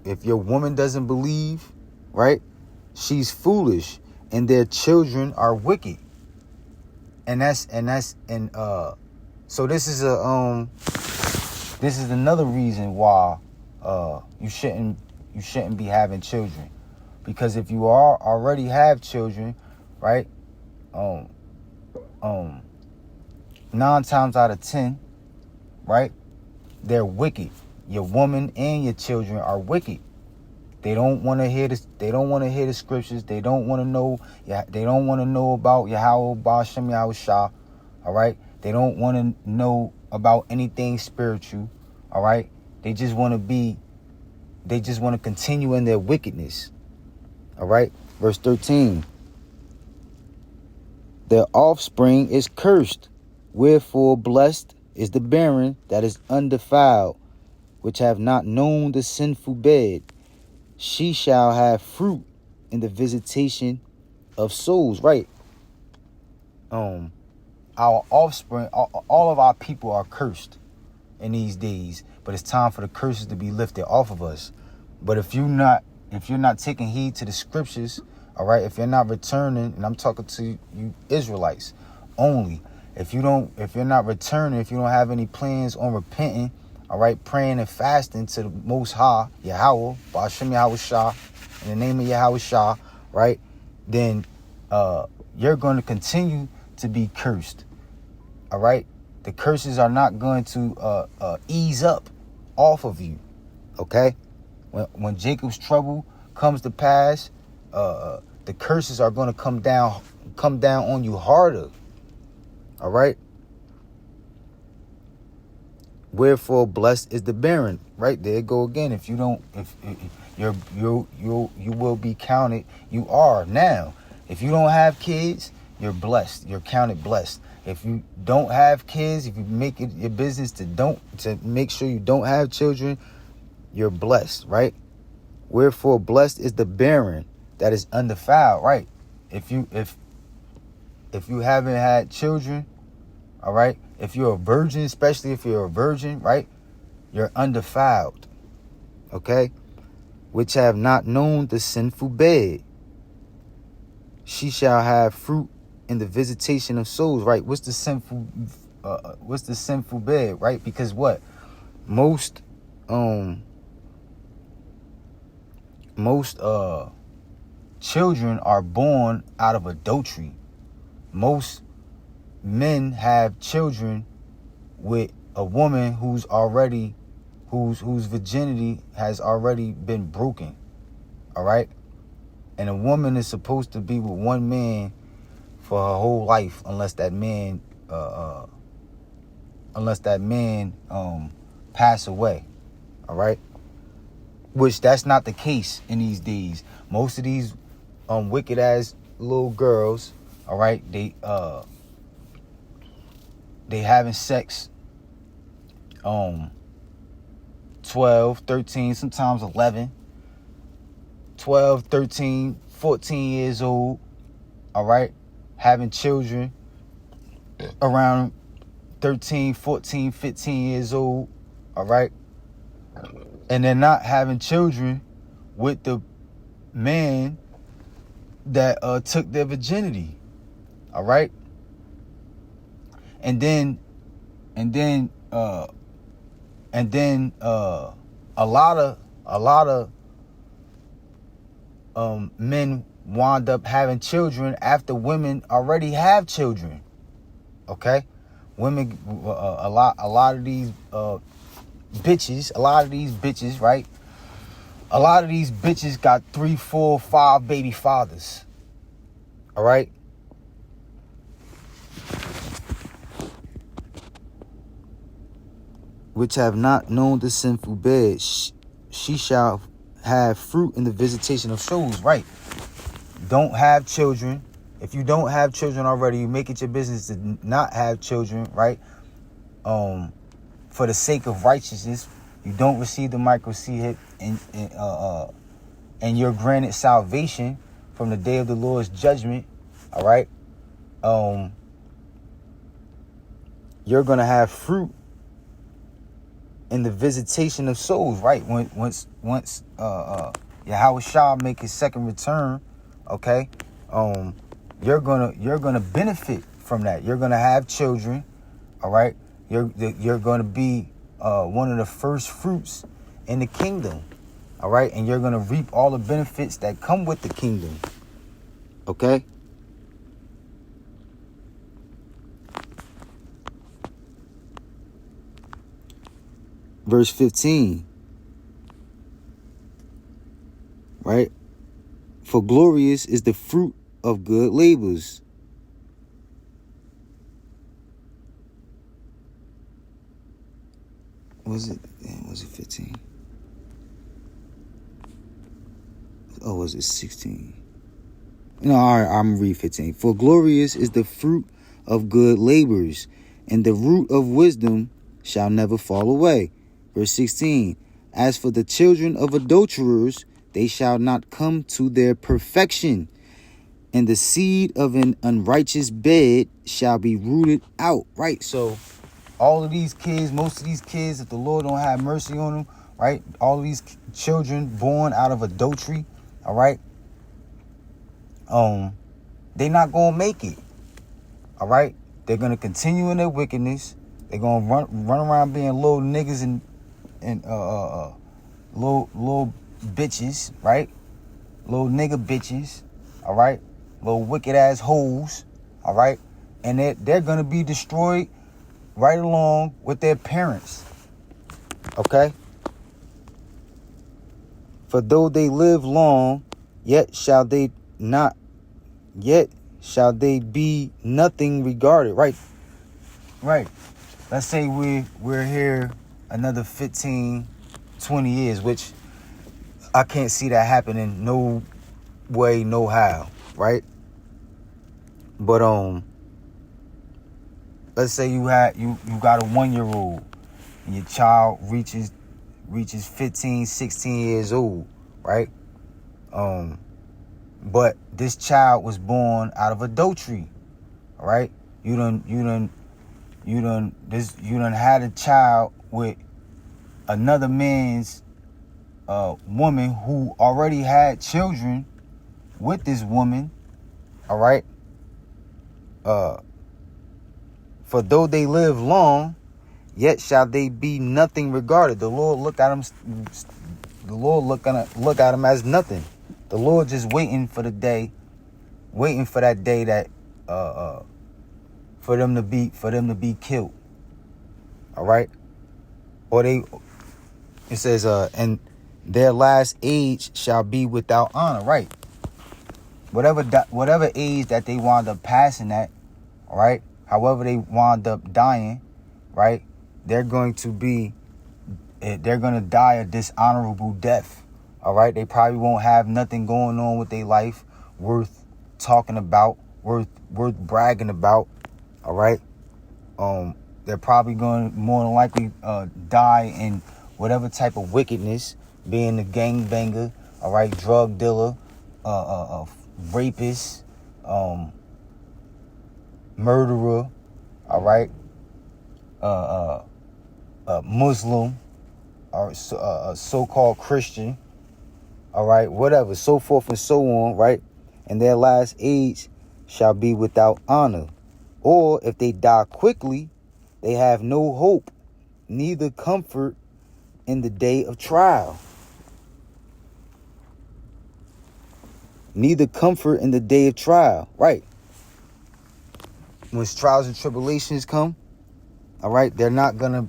If your woman doesn't believe, right? She's foolish, and their children are wicked. So this is another reason why you shouldn't be having children, because if you already have children, right, 9 times out of 10, right, they're wicked. Your woman and your children are wicked. They don't want to hear this. They don't want to hear the scriptures. They don't want to know. Yeah, they don't want to know about Yahweh Ba'Shem Yahweh Shah. All right. They don't want to know about anything spiritual. All right. They just want to continue in their wickedness. All right. Verse 13. Their offspring is cursed, wherefore blessed is the barren that is undefiled, which have not known the sinful bed. She shall have fruit in the visitation of souls. Right. Our offspring, all of our people are cursed in these days, but it's time for the curses to be lifted off of us. But if you're not taking heed to the scriptures, all right, if you're not returning, and I'm talking to you Israelites only, if you're not returning, if you don't have any plans on repenting, all right, praying and fasting to the Most High, Yahweh, Ba'Shem Yahweh Shah, in the name of Yahweh Shah, right, then you're going to continue to be cursed, all right? The curses are not going to ease up off of you, okay? When Jacob's trouble comes to pass, the curses are going to come down on you harder, all right? Wherefore blessed is the barren. Right there, go again. If you will be counted. You are now. If you don't have kids, you're blessed. You're counted blessed. If you don't have kids, if you make it your business to make sure you don't have children, you're blessed. Right. Wherefore blessed is the barren that is undefiled. Right. If if you haven't had children, all right, if you're a virgin, especially if you're a virgin, right, you're undefiled, okay, which have not known the sinful bed. She shall have fruit in the visitation of souls, right? What's the sinful bed, right? Because what? Most children are born out of adultery. Most men have children with a woman whose virginity has already been broken. All right? And a woman is supposed to be with one man for her whole life unless that man pass away. All right? Which that's not the case in these days. Most of these wicked ass little girls, all right, they having sex 12, 13, sometimes 11, 12, 13, 14 years old, all right, having children around 13, 14, 15 years old, all right, and they're not having children with the man that took their virginity, all right, and then a lot of men wind up having children after women already have children. Okay, women, a lot of these bitches, right? A lot of these bitches got 3, 4, 5 baby fathers. All right. Which have not known the sinful bed, she shall have fruit in the visitation of souls. Right. Don't have children. If you don't have children already, you make it your business to not have children, right? For the sake of righteousness, you don't receive the microseed and you're granted salvation from the day of the Lord's judgment. All right. You're gonna have fruit in the visitation of souls, right? Once Yahweh Shah make his second return, okay, you're gonna benefit from that. You're gonna have children, all right. You're gonna be one of the first fruits in the kingdom, all right, and you're gonna reap all the benefits that come with the kingdom, okay. Verse 15, right? For glorious is the fruit of good labors. Was it 15? Oh, was it 16? No, all right, I'm read 15. For glorious is the fruit of good labors, and the root of wisdom shall never fall away. Verse 16, as for the children of adulterers, they shall not come to their perfection, and the seed of an unrighteous bed shall be rooted out. Right, so all of these kids, most of these kids, if the Lord don't have mercy on them, right, all of these children born out of adultery, all right, they not gonna make it, all right. They're gonna continue in their wickedness. They're gonna run around being little niggas and little bitches, right? Little nigga bitches, all right? Little wicked ass hoes, all right? And they're gonna be destroyed right along with their parents, okay? For though they live long, yet shall they be nothing regarded, right? Right. Let's say we're here another 15, 20 years, which I can't see that happening no way, no how, right? But let's say you got a 1-year-old and your child reaches 15, 16 years old, right? But this child was born out of adultery, All right, you done had a child with another man's woman who already had children with this woman. All right. For though they live long, yet shall they be nothing regarded. The Lord look at them. The Lord look at them as nothing. The Lord just waiting for that day that for them to be killed. All right. Or it says and their last age shall be without honor. Right. Whatever age that they wind up passing at, all right, however they wind up dying, right, they're going to die a dishonorable death. All right, they probably won't have nothing going on with their life worth talking about, worth bragging about. All right, they're probably going to more than likely die in whatever type of wickedness, being a gangbanger, all right, drug dealer, rapist, murderer, all right, Muslim, or so-called Christian, all right, whatever, so forth and so on, right? And their last age shall be without honor. Or if they die quickly, they have no hope, neither comfort in the day of trial. Neither comfort in the day of trial, right? When trials and tribulations come, all right, they're not going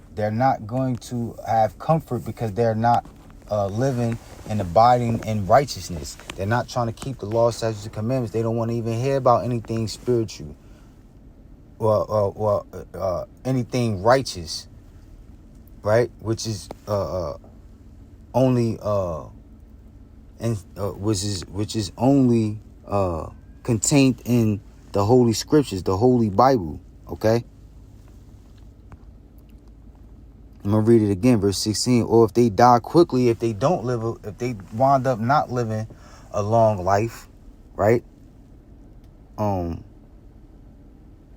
to have comfort because they're not living and abiding in righteousness. They're not trying to keep the law, statutes, and commandments. They don't want to even hear about anything spiritual or anything righteous, right? Which is only which is only contained in the Holy Scriptures, the Holy Bible. Okay. I'm going to read it again, verse 16. Or if they die quickly, if they wind up not living a long life, right?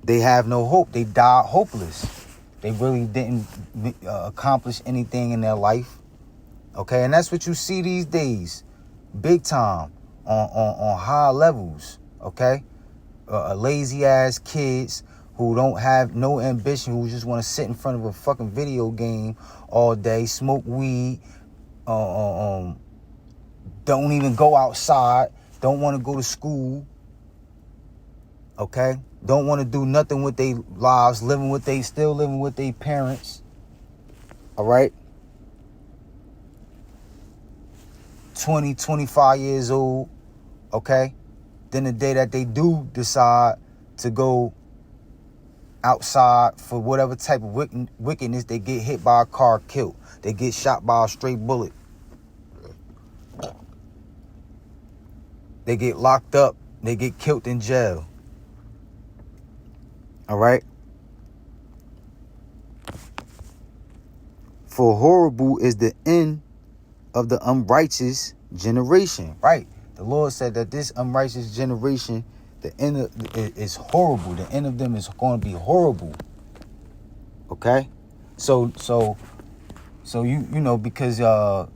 They have no hope. They die hopeless. They really didn't accomplish anything in their life. Okay, and that's what you see these days, big time, on high levels. Okay, lazy ass kids who don't have no ambition, who just want to sit in front of a fucking video game all day, smoke weed, don't even go outside, don't want to go to school, okay? Don't want to do nothing with their lives, still living with their parents, all right? 20, 25 years old, okay? Then the day that they do decide to go outside for whatever type of wickedness, they get hit by a car, killed. They get shot by a stray bullet. They get locked up. They get killed in jail. All right? For horrible is the end of the unrighteous generation. Right? The Lord said that this unrighteous generation, the end is horrible. The end of them is going to be horrible. Okay? So you know, because if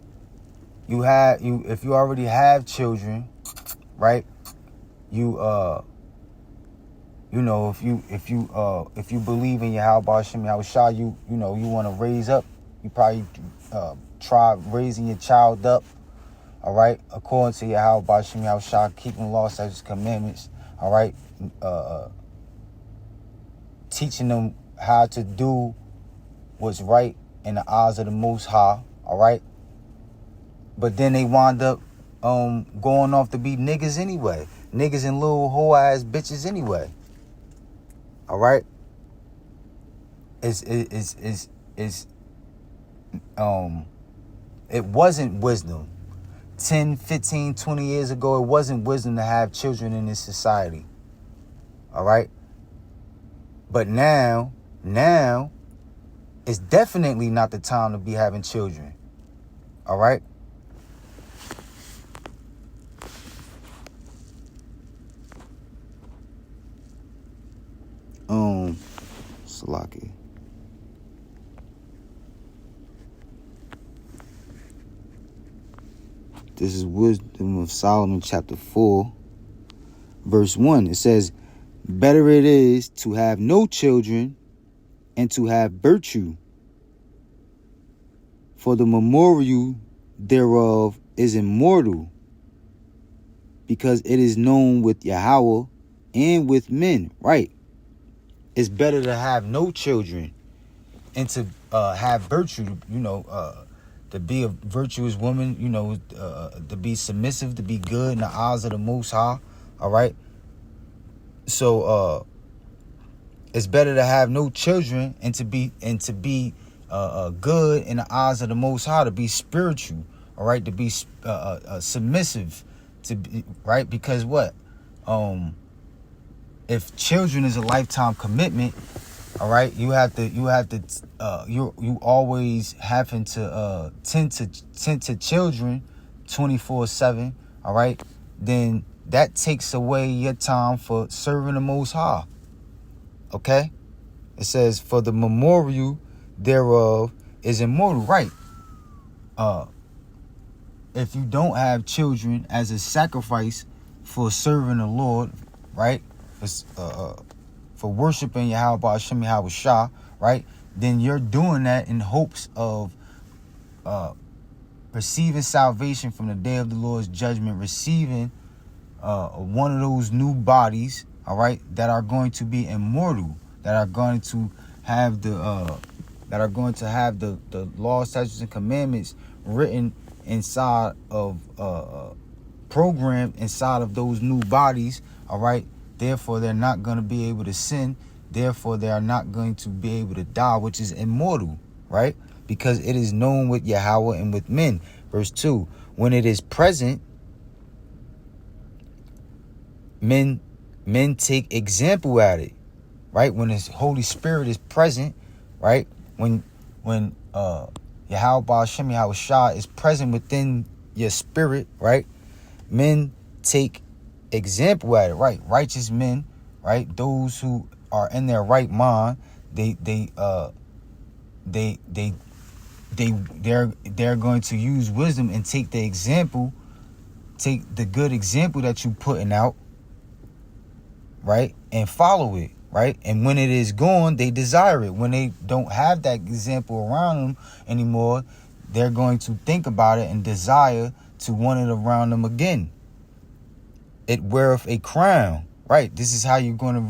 you already have children, right? You know, if you believe in Yahweh Shem Yahushua, you know, you want to raise up, you probably try raising your child up, all right, according to Yahweh Shem Yahushua, keeping law, statutes, commandments, all right, teaching them how to do what's right in the eyes of the Most High, all right. But then they wind up going off to be niggas anyway, niggas and little hoe ass bitches anyway, all right. It wasn't wisdom 10, 15, 20 years ago. It wasn't wisdom to have children in this society. All right. But now it's definitely not the time to be having children. All right. Salaki. This is Wisdom of Solomon, chapter 4, verse 1. It says, better it is to have no children and to have virtue, for the memorial thereof is immortal, because it is known with Yahweh and with men. Right. It's better to have no children and to have virtue, to be a virtuous woman, to be submissive, to be good in the eyes of the Most High. All right. So it's better to have no children and to be good in the eyes of the Most High, to be spiritual. All right. To be submissive, to be right, because what? If children is a lifetime commitment, all right, you always having to tend to children 24/7, all right, then that takes away your time for serving the Most High. Okay? It says, for the memorial thereof is immortal, right? If you don't have children as a sacrifice for serving the Lord, right? For worshiping Yahweh Hashem Yahweh Shah, right? Then you're doing that in hopes of receiving salvation from the day of the Lord's judgment, receiving one of those new bodies, all right, that are going to be immortal, that are going to have the laws, statutes, and commandments written inside of programmed inside of those new bodies, all right. Therefore, they're not going to be able to sin. Therefore, they are not going to be able to die, which is immortal, right? Because it is known with Yahweh and with men. Verse 2, when it is present, men take example at it, right? When His Holy Spirit is present, right? When Yahweh Hashem Yahweh Shah is present within your spirit, right? Men take example at it, right? Righteous men, right? Those who are in their right mind, they're going to use wisdom and take the good example that you putting out, right? And follow it, right? And when it is gone, they desire it. When they don't have that example around them anymore, they're going to think about it and desire to want it around them again. It weareth a crown, right? This is how you're going to.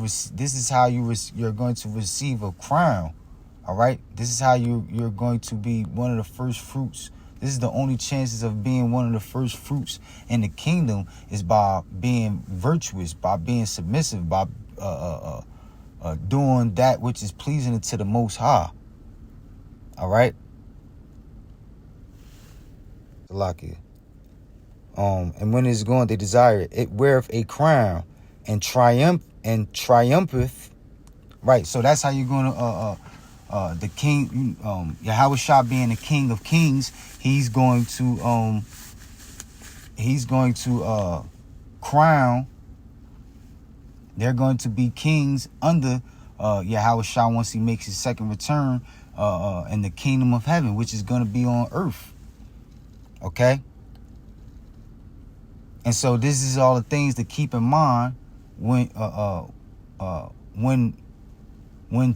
You're going to receive a crown, all right. This is how you're going to be one of the first fruits. This is the only chances of being one of the first fruits in the kingdom is by being virtuous, by being submissive, by doing that which is pleasing to the Most High. All right. Salakia. And when it's gone, they desire it. It weareth a crown and triumpheth. Right. So that's how you're going to the king, Yahweh Shah being the King of Kings. He's going to crown. They're going to be kings under Yahweh Shah once He makes His second return in the kingdom of heaven, which is going to be on earth. Okay. And so this is all the things to keep in mind when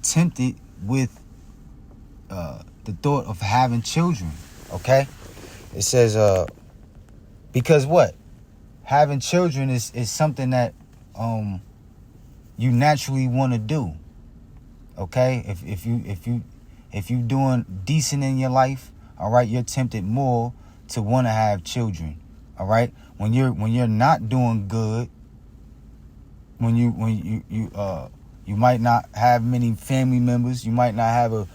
tempted with the thought of having children. Okay, it says because what? Having children is something that you naturally want to do. Okay, if you doing decent in your life, all right, you're tempted more to want to have children. All right, when you're not doing good, when you might not have many family members, you might not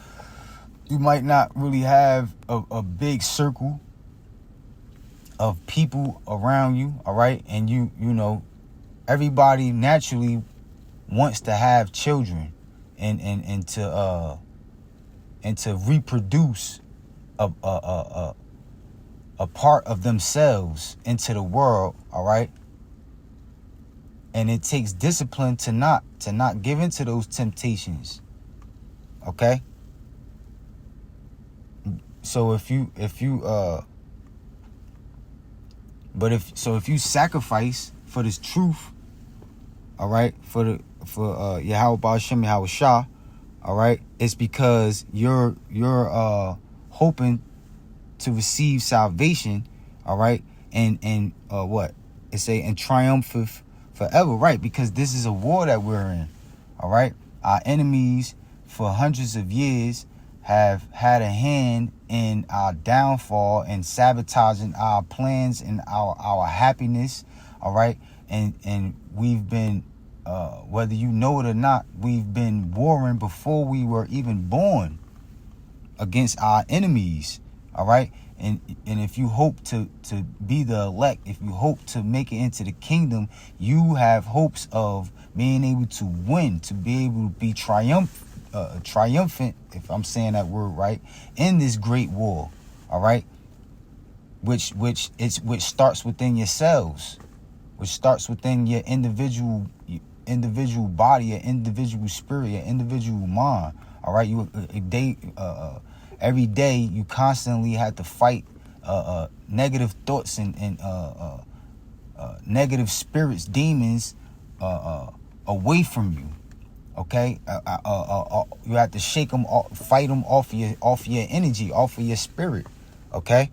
really have a big circle of people around you, all right? And you know, everybody naturally wants to have children and to reproduce a part of themselves into the world, all right? And it takes discipline to not give into those temptations, Okay? So if you sacrifice for this truth, all right, for Yahweh Ba'ashem Yahweh Shah, all right, it's because you're hoping to receive salvation, all right, and what it say, and triumphant forever, right? Because this is a war that we're in, all right. Our enemies for hundreds of years have had a hand in our downfall and sabotaging our plans and our happiness, all right. And we've been, whether you know it or not, we've been warring before we were even born against our enemies, all right. And if you hope to be the elect, if you hope to make it into the kingdom, you have hopes of being able to win, to be able to be triumphant, if I'm saying that word right, in this great war, all right, which starts within yourselves, which starts within your individual body, your individual spirit, your individual mind, all right. Every day you constantly have to fight negative thoughts and negative spirits, demons away from you. Okay, you have to shake them, fight them off your energy, off of your spirit. Okay,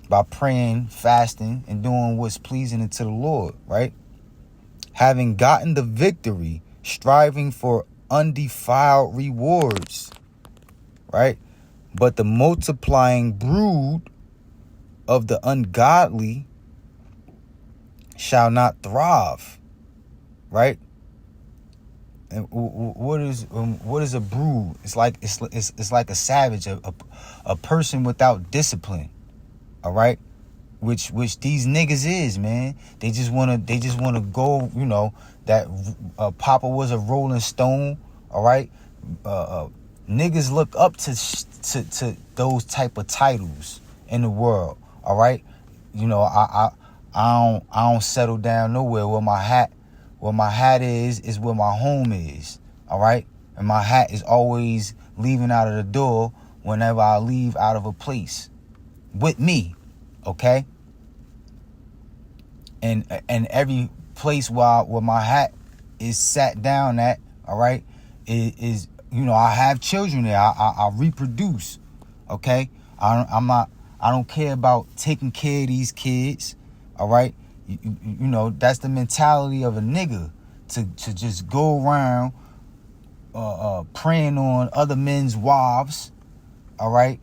by praying, fasting, and doing what's pleasing unto the Lord. Right, having gotten the victory, striving for undefiled rewards. Right, but the multiplying brood of the ungodly shall not thrive. Right. And what is a brood? It's like a savage, a person without discipline. All right, which these niggas is, man. They just wanna go. You know that Papa was a Rolling Stone. All right, niggas look up to those type of titles in the world. All right, you know I don't settle down nowhere where my hat. Where my hat is where my home is, all right? And my hat is always leaving out of the door whenever I leave out of a place with me, okay? And every place where my hat is sat down at, all right, is you know, I have children there. I reproduce, okay? I don't care about taking care of these kids, all right? You know, that's the mentality of a nigga to just go around preying on other men's wives, all right,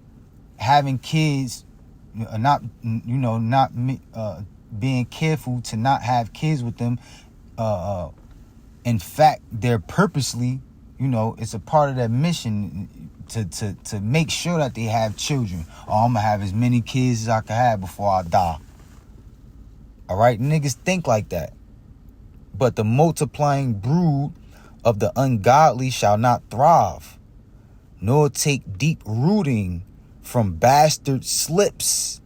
having kids, not being careful to not have kids with them. In fact, they're purposely, you know, it's a part of their mission to make sure that they have children. Oh, I'm gonna have as many kids as I can have before I die. All right, niggas think like that. But the multiplying brood of the ungodly shall not thrive, nor take deep rooting from bastard slips,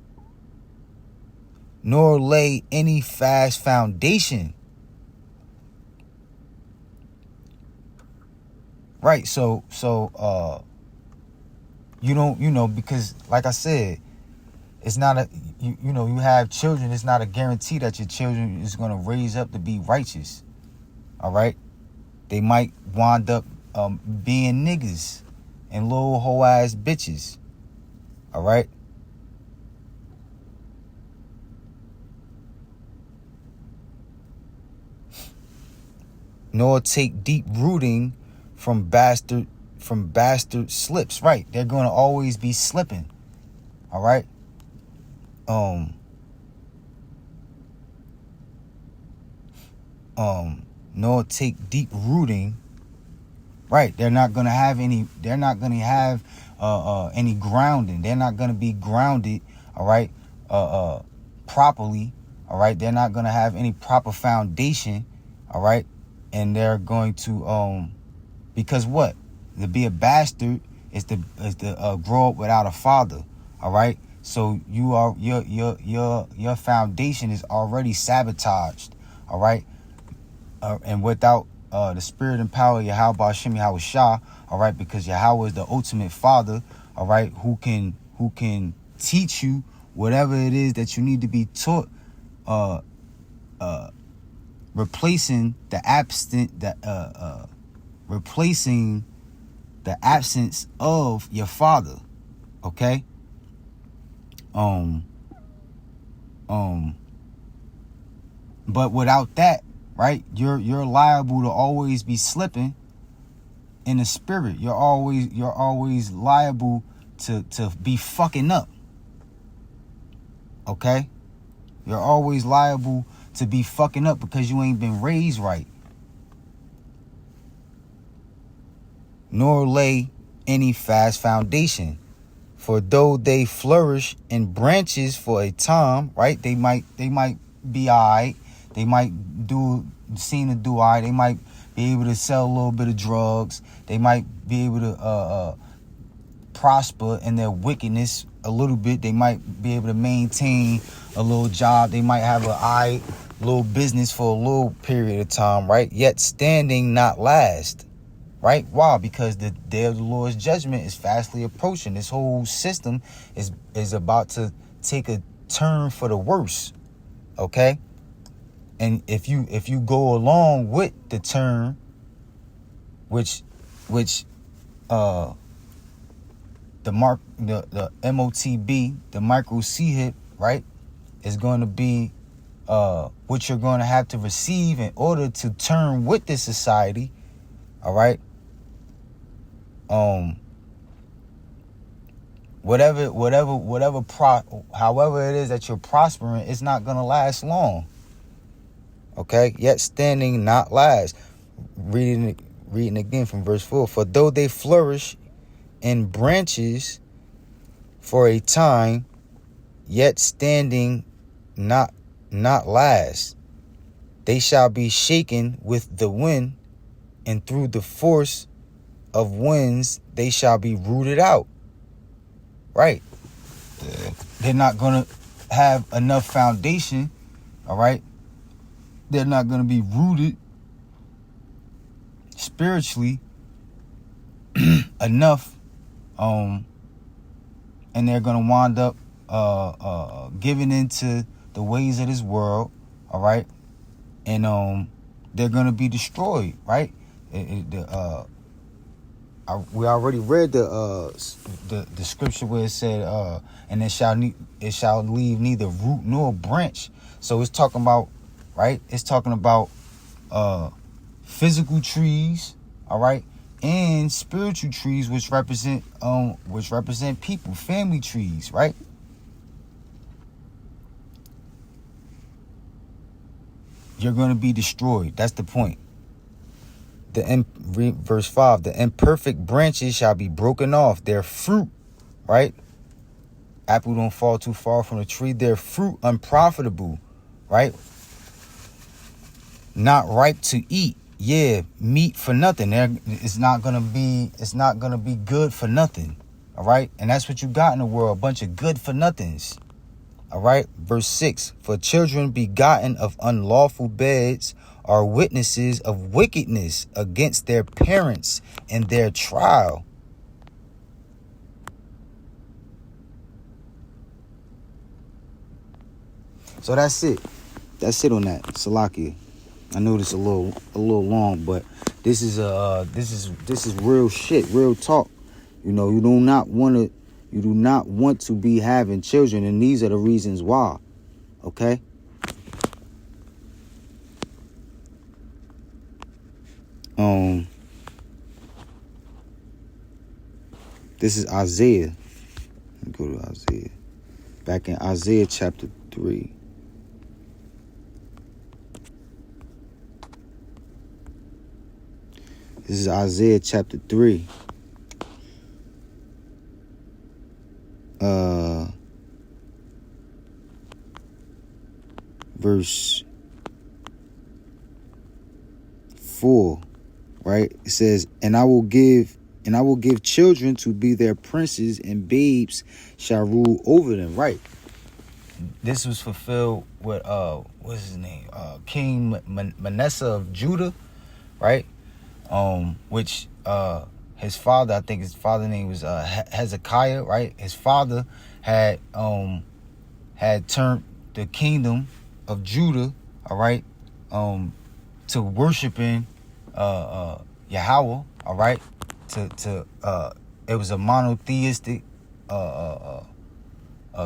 nor lay any fast foundation. Right, so you don't, you know, because like I said, it's not you know, you have children. It's not a guarantee that your children is going to raise up to be righteous. All right. They might wind up being niggas and little hoe ass bitches. All right. Nor take deep rooting from bastard slips. Right. They're going to always be slipping. All right. Nor take deep rooting. Right. They're not gonna have any grounding. They're not gonna be grounded, all right, properly. All right. They're not gonna have any proper foundation, all right, and they're going to because what? To be a bastard is to grow up without a father, all right. So you are your foundation is already sabotaged, all right, and without the spirit and power of Yahweh Ba'ashem Yahweh Shah, all right, because Yahweh is the ultimate father, all right, who can teach you whatever it is that you need to be taught, replacing the absence of your father. Okay. But without that, right, you're liable to always be slipping in the spirit. You're always liable to be fucking up. Okay? You're always liable to be fucking up because you ain't been raised right. Nor lay any fast foundation. For though they flourish in branches for a time, right? They might be alright. They might seem to do alright. They might be able to sell a little bit of drugs. They might be able to prosper in their wickedness a little bit. They might be able to maintain a little job. They might have a little business for a little period of time, right? Yet standing not last. Right? Why? Because the day of the Lord's judgment is fastly approaching. This whole system is about to take a turn for the worse. Okay? And if you go along with the turn, which the MOTB, the micro C-hip, right, is going to be what you're going to have to receive in order to turn with this society. All right. However it is that you're prospering, it's not gonna last long. Okay, yet standing not last. Reading again from verse 4. For though they flourish in branches for a time, yet standing not last. They shall be shaken with the wind, and through the force of winds they shall be rooted out. Right? They're not going to have enough foundation. All right? They're not going to be rooted spiritually enough, and they're going to wind up giving into the ways of this world. All right? And they're going to be destroyed. Right? We already read the scripture where it said, and it shall leave neither root nor branch. So it's talking about, right? It's talking about physical trees, all right, and spiritual trees, which represent people, family trees, right? You're going to be destroyed. That's the point. Verse 5, the imperfect branches shall be broken off, their fruit, right? Apple don't fall too far from the tree. Their fruit unprofitable, right? Not ripe to eat. Yeah, meat for nothing. It's not gonna be good for nothing. All right, and that's what you got in the world, a bunch of good for nothings. All right, verse 6, for children begotten of unlawful beds are witnesses of wickedness against their parents in their trial. So that's it. That's it on that. Salakia. I know this a little long, but this is real shit, real talk. You know, you do not want to be having children, and these are the reasons why. Okay? This is Isaiah. Let me go to Isaiah. Back in Isaiah chapter 3. This is Isaiah chapter 3. Verse 4, right? It says, and I will give children to be their princes, and babes shall rule over them. Right. This was fulfilled with what's his name? King Manasseh of Judah, right? Which his father, I think his father's name was Hezekiah, right? His father had turned the kingdom of Judah, all right, to worshiping Yahweh, all right, it was a monotheistic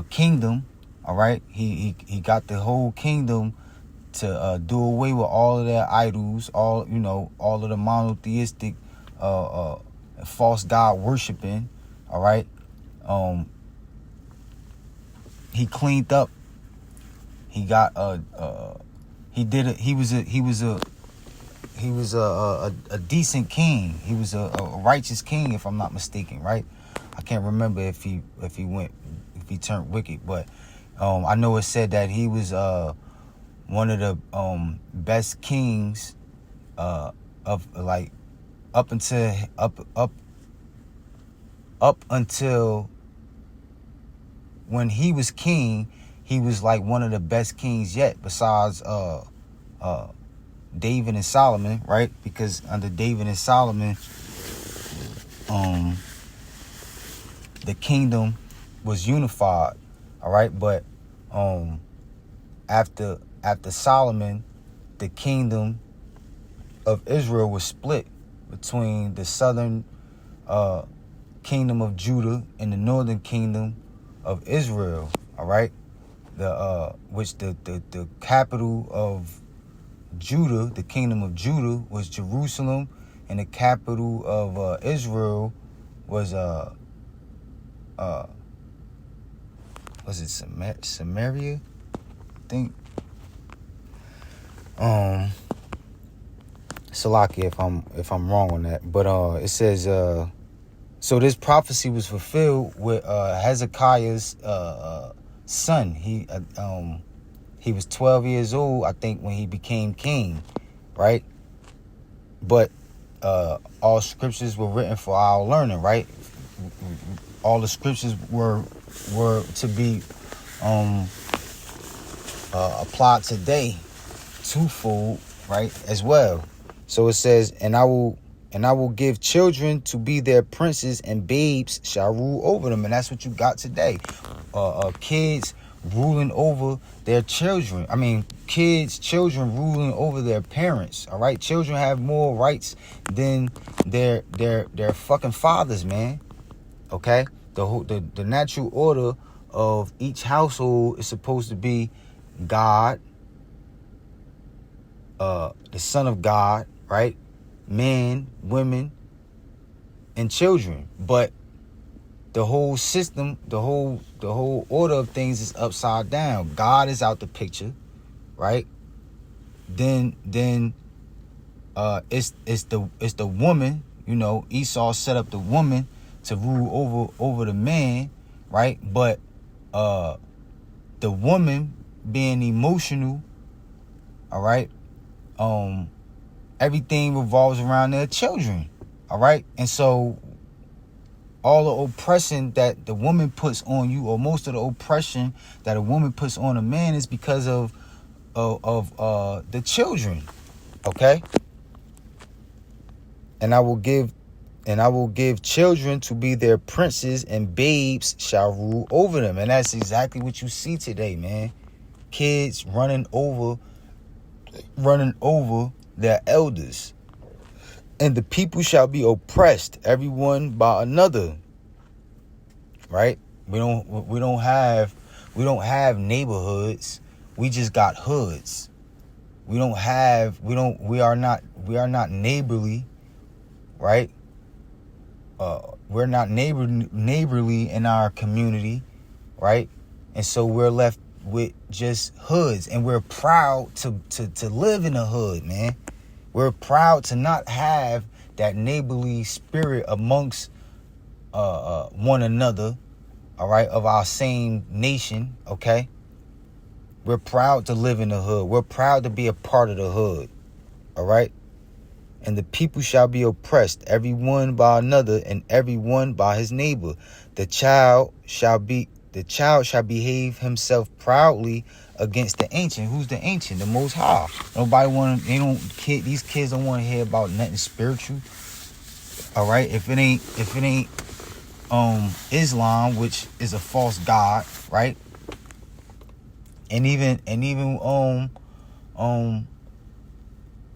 kingdom, all right. He got the whole kingdom to do away with all of their idols, all of the monotheistic false god worshiping, all right. He cleaned up. He got he was a decent king. He was a righteous king, if I'm not mistaken, right? I can't remember if he turned wicked, but I know it said that he was one of the best kings of like up until when he was king. He was like one of the best kings yet, besides David and Solomon, right? Because under David and Solomon, the kingdom was unified, all right. But after Solomon, the kingdom of Israel was split between the southern kingdom of Judah and the northern kingdom of Israel, all right. Which the capital of Judah, the kingdom of Judah, was Jerusalem, and the capital of Israel was Samaria? I think. Salakia if I'm wrong on that, but it says so this prophecy was fulfilled with Hezekiah's son. He was 12 years old, I think, when he became king, right? But all scriptures were written for our learning, right? All the scriptures were to be applied today, twofold, right, as well. So it says, and I will give children to be their princes, and babes shall rule over them. And that's what you got today. Kids ruling over their children. Children ruling over their parents. All right, children have more rights than their fucking fathers, man. Okay, the natural order of each household is supposed to be God, the Son of God, right? Men, women, and children. But the whole system, the whole order of things is upside down. God is out the picture, right? Then it's the woman. Esau set up the woman to rule over the man, right? But the woman being emotional, all right, everything revolves around their children, all right? And so all the oppression that the woman puts on you, or most of the oppression that a woman puts on a man, is because of the children, okay? And I will give children to be their princes, and babes shall rule over them. And that's exactly what you see today, man. Kids running over their elders. And the people shall be oppressed, everyone by another. Right? We don't have neighborhoods. We just got hoods. We are not neighborly, right? We're not neighborly in our community, right? And so we're left with just hoods, and we're proud to live in a hood, man. We're proud to not have that neighborly spirit amongst one another, all right, of our same nation, okay? We're proud to live in the hood. We're proud to be a part of the hood, all right? And the people shall be oppressed, every one by another, and every one by his neighbor. The child shall behave himself proudly against the ancient. Who's the ancient? The Most High. These kids don't want to hear about nothing spiritual. All right, if it ain't Islam, which is a false god, right? And even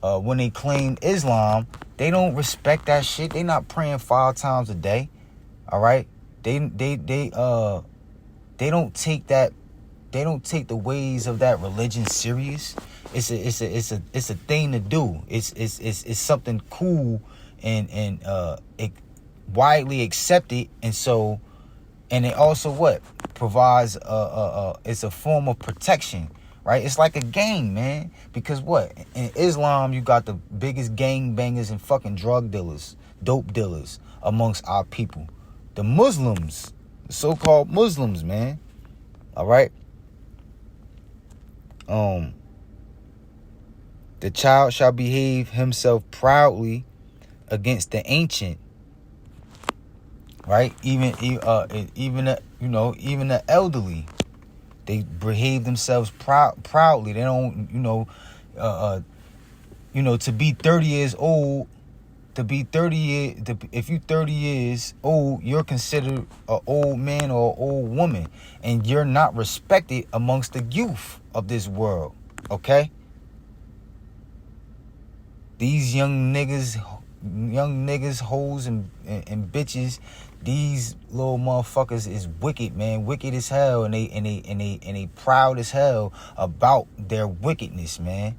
when they claim Islam, they don't respect that shit. They not praying 5 times a day. All right? They don't take that, they don't take the ways of that religion serious. It's a thing to do. It's something cool and widely accepted, and so, and it also what provides it's a form of protection, right? It's like a gang, man, because what, in Islam you got the biggest gang bangers and fucking drug dealers, dope dealers amongst our people, the Muslims, the so-called Muslims, man. All right. The child shall behave himself proudly against the ancient, right? Even the elderly, they behave themselves proudly. They don't, to be 30 years old, if you 30 years old, you're considered an old man or an old woman, and you're not respected amongst the youth of this world. Okay? These young niggas, hoes and bitches, these little motherfuckers is wicked, man, wicked as hell, and they proud as hell about their wickedness, man.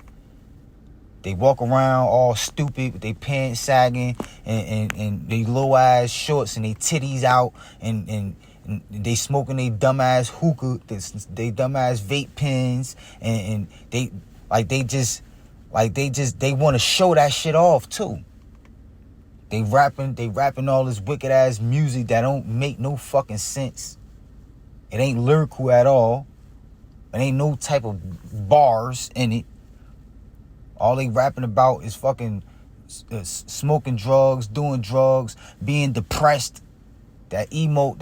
They walk around all stupid with their pants sagging and they low ass shorts and they titties out and they smoking they dumbass hookah, they dumbass vape pens, and they want to show that shit off too. They rapping all this wicked ass music that don't make no fucking sense. It ain't lyrical at all. It ain't no type of bars in it. All they rapping about is fucking smoking drugs, doing drugs, being depressed. That emo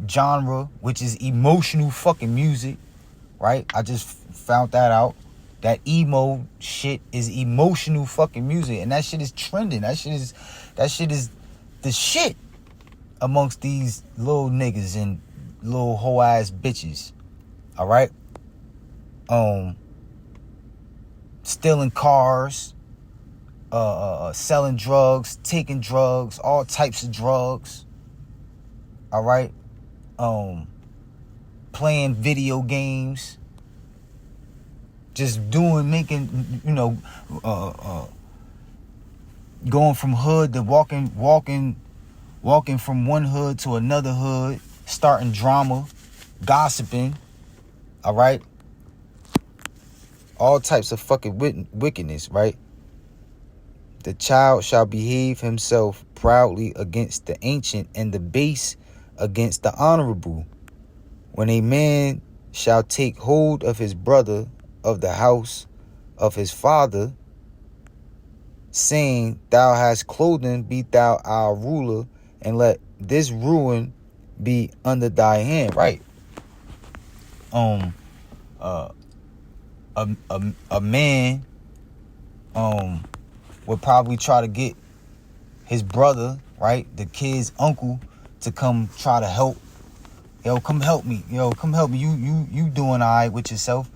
genre, which is emotional fucking music, right? I just found that out. That emo shit is emotional fucking music, and that shit is trending. That shit is the shit amongst these little niggas and little hoe ass bitches. All right. Stealing cars, selling drugs, taking drugs, all types of drugs. All right. Playing video games. Just making, going from hood to walking from one hood to another hood, starting drama, gossiping. All right. All types of fucking wickedness, right? The child shall behave himself proudly against the ancient, and the base against the honorable. When a man shall take hold of his brother of the house of his father, saying, Thou hast clothing, be thou our ruler, and let this ruin be under thy hand. Right. A man would probably try to get his brother, right, the kid's uncle, to come try to help. Yo, come help me. You doing all right with yourself?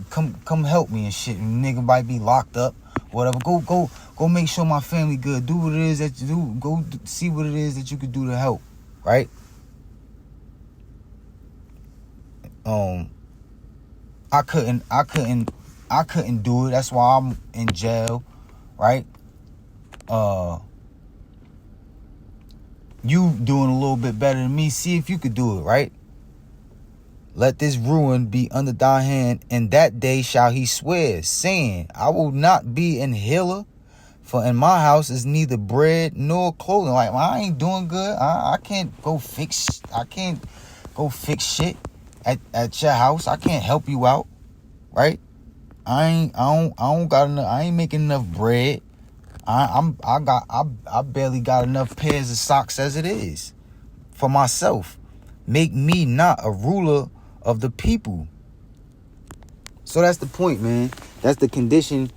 Come help me and shit. Nigga might be locked up, whatever. Go make sure my family good. Do what it is that you do. Go see what it is that you could do to help, right? I couldn't do it. That's why I'm in jail, right? You doing a little bit better than me. See if you could do it, right? Let this ruin be under thy hand, and that day shall he swear, saying, I will not be an healer, for in my house is neither bread nor clothing. Like, I ain't doing good. I can't go fix shit at your house. I can't help you out, right? I don't got enough. I ain't making enough bread. I barely got enough pairs of socks as it is for myself. Make me not a ruler of the people. So that's the point, man. That's the condition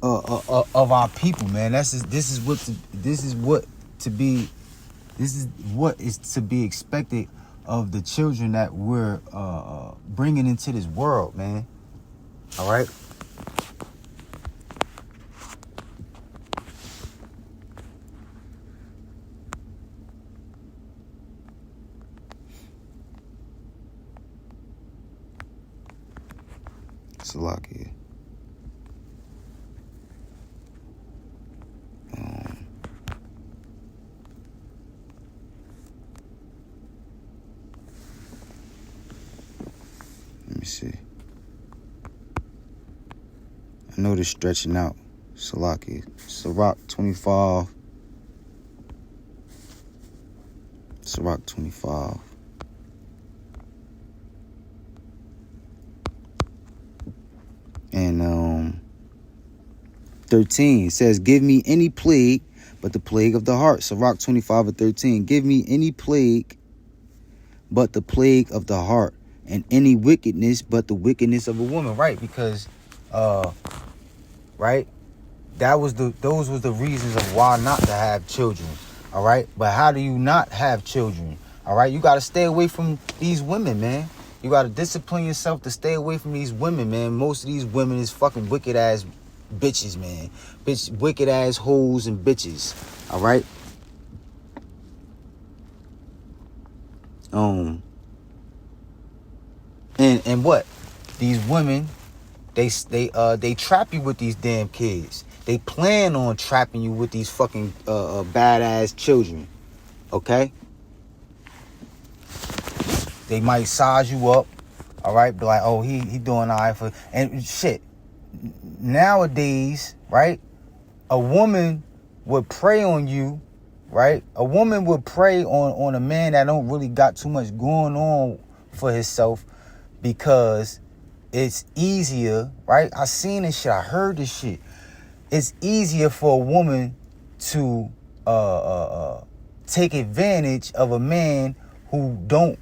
of our people, man. This is what is to be expected of the children that we're bringing into this world, man. All right. Salakia. Let me see. I know this stretching out. Salakia. Sirach 25. Sirach 25. And 13 says, give me any plague but the plague of the heart. Sirach 25 and 13. Give me any plague but the plague of the heart, and any wickedness but the wickedness of a woman. Right, because right, those was the reasons of why not to have children. All right, but how do you not have children? All right, you got to stay away from these women, man. You got to discipline yourself to stay away from these women, man. Most of these women is fucking wicked ass bitches, man. Wicked ass hoes and bitches. All right. And what? These women, they trap you with these damn kids. They plan on trapping you with these fucking badass children. Okay? They might size you up. All right? Be like, oh, he doing all right for... And shit. Nowadays, right? A woman would prey on you, right? A woman would prey on a man that don't really got too much going on for himself, because it's easier, right? I seen this shit. I heard this shit. It's easier for a woman to take advantage of a man who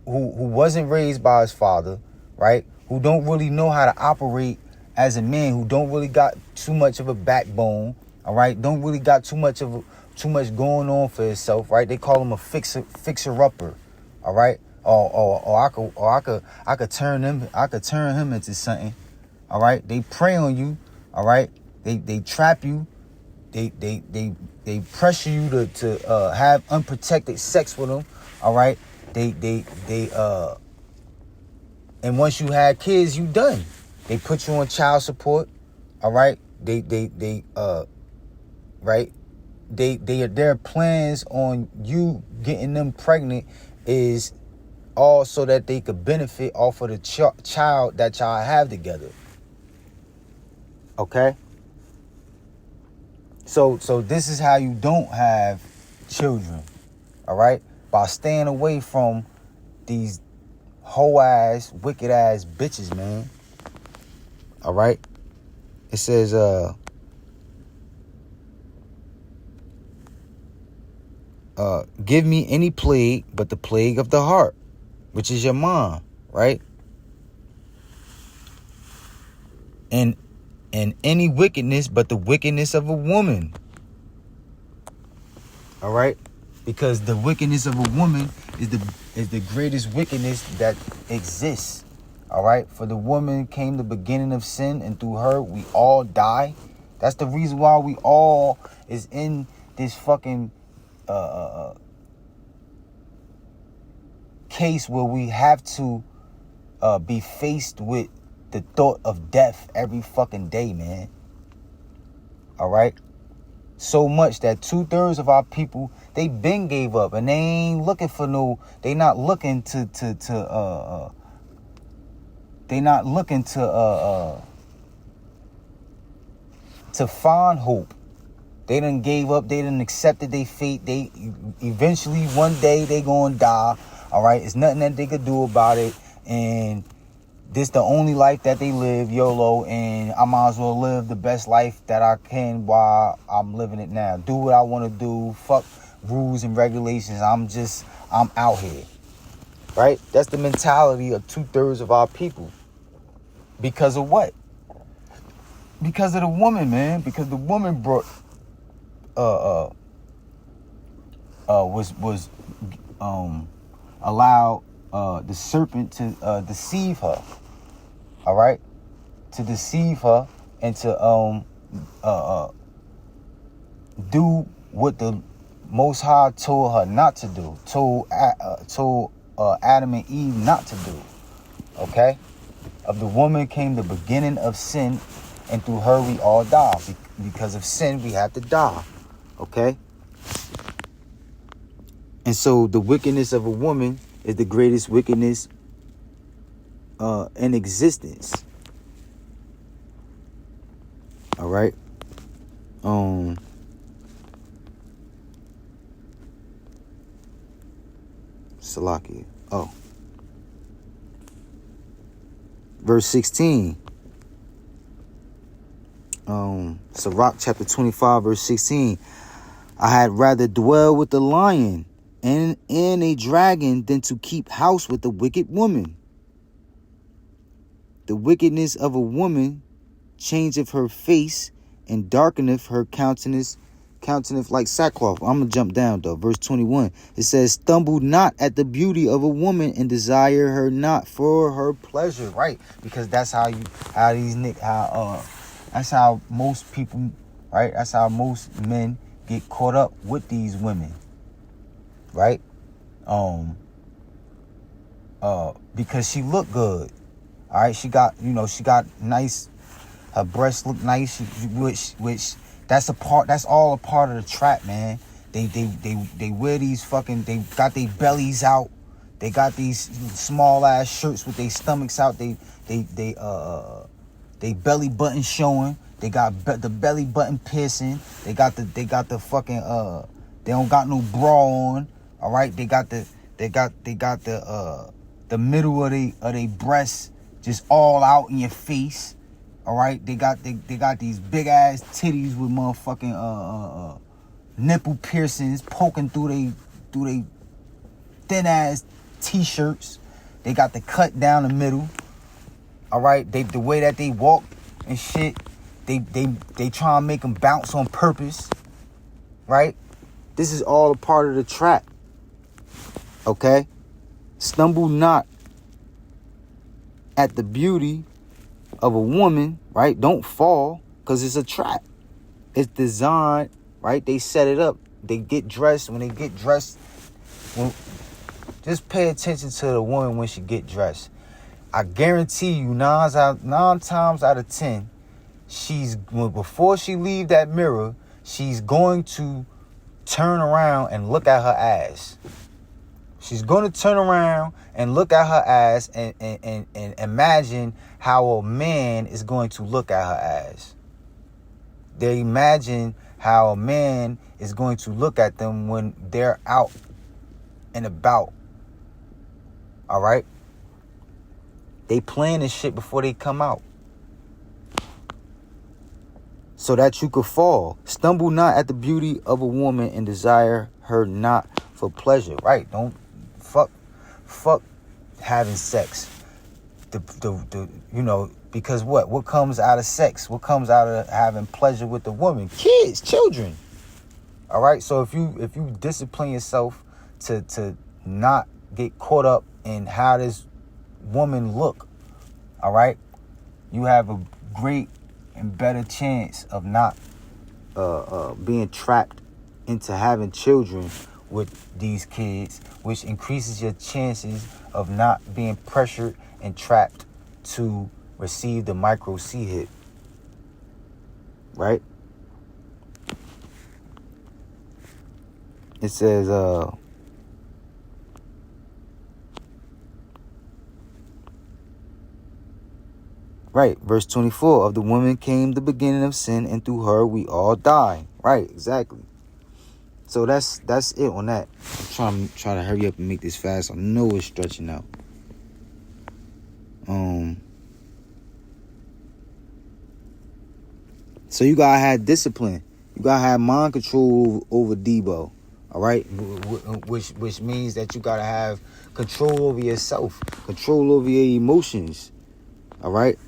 wasn't raised by his father, right? Who don't really know how to operate as a man, who don't really got too much of a backbone, all right? Don't really got too much going on for himself, right? They call him a fixer-upper, all right? Or I could turn him into something. All right. They prey on you. All right. They trap you. They pressure you to have unprotected sex with them. All right. And once you had kids, you done. They put you on child support. All right. Right. Their plans on you getting them pregnant is all so that they could benefit off of the child that y'all have together. Okay? So this is how you don't have children. All right? By staying away from these hoe-ass, wicked-ass bitches, man. All right? It says, give me any plague but the plague of the heart, which is your mom, right? And any wickedness but the wickedness of a woman. All right? Because the wickedness of a woman is the greatest wickedness that exists. All right? For the woman came the beginning of sin, and through her we all die. That's the reason why we all is in this fucking case where we have to be faced with the thought of death every fucking day, man. All right? So much that 2/3 of our people, they been gave up, and they ain't looking for no, they not looking to find hope. They done gave up. They done accepted their fate. They eventually one day they gonna die. All right, it's nothing that they could do about it, and this the only life that they live, YOLO, and I might as well live the best life that I can while I'm living it now. Do what I want to do. Fuck rules and regulations. I'm out here. Right? That's the mentality of 2/3 of our people. Because of what? Because of the woman, man. Because the woman brought was allowed the serpent to deceive her. All right, to deceive her and to do what the Most High told her not to do. Told Adam and Eve not to do. Okay, of the woman came the beginning of sin, and through her we all die. Because of sin, we have to die. Okay. And so the wickedness of a woman is the greatest wickedness in existence. All right. Salakia. Oh. Verse 16. Sirach chapter 25, verse 16. I had rather dwell with the lion and a dragon than to keep house with a wicked woman. The wickedness of a woman changeth her face and darkeneth her countenance like sackcloth. I'm going to jump down though. Verse 21. It says, stumble not at the beauty of a woman and desire her not for her pleasure. Right. Because that's how that's how most people, right? That's how most men get caught up with these women. Right? Because she looked good. All right. She got nice, her breasts look nice, which that's all a part of the trap, man. They wear these fucking, they got their bellies out. They got these small ass shirts with their stomachs out. They belly button showing. They got the belly button piercing. They got the fucking they don't got no bra on. All right, they got the middle of they breasts just all out in your face. All right, they got these big ass titties with motherfucking nipple piercings poking through they thin ass t-shirts. They got the cut down the middle. All right, the way that they walk and shit, they try and make them bounce on purpose. Right? This is all a part of the trap. Okay? Stumble not at the beauty of a woman, right? Don't fall, because it's a trap. It's designed, right? They set it up. They get dressed. When they get dressed, just pay attention to the woman when she get dressed. I guarantee you, 9 times out of 10, before she leave that mirror, she's going to turn around and look at her ass. She's going to turn around and look at her ass and imagine how a man is going to look at her ass. They imagine how a man is going to look at them when they're out and about. All right? They plan this shit before they come out. So that you could fall. Stumble not at the beauty of a woman and desire her not for pleasure. Right? Don't fuck having sex. Because what comes out of sex? What comes out of having pleasure with the woman? Kids, children. All right. So if you discipline yourself to not get caught up in how this woman look, all right, you have a great and better chance of not being trapped into having children with these kids, which increases your chances of not being pressured and trapped to receive the micro C hit. Right? It says, right, verse 24, of the woman came the beginning of sin, and through her we all die. Right, exactly. So that's it on that. I'm trying to hurry up and make this fast. I know it's stretching out. So you gotta have discipline. You gotta have mind control over Debo. All right, which means that you gotta have control over yourself, control over your emotions. All right.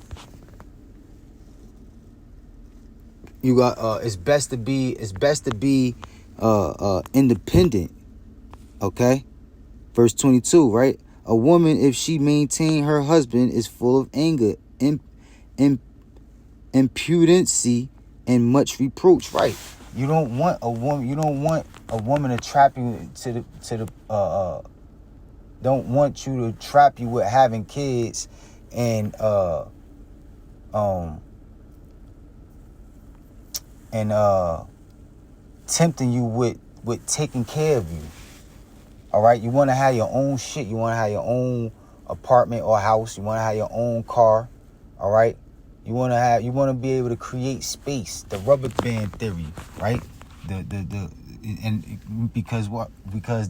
You got it's best to be independent. Okay? Verse 22, right? A woman, if she maintain her husband, is full of anger, impudency, and much reproach. Right? You don't want a woman. You don't want a woman to trap you don't want you to trap you with having kids and tempting you with taking care of you. All right, you want to have your own shit. You want to have your own apartment or house. You want to have your own car. All right, you want to be able to create space. The rubber band theory, right? Because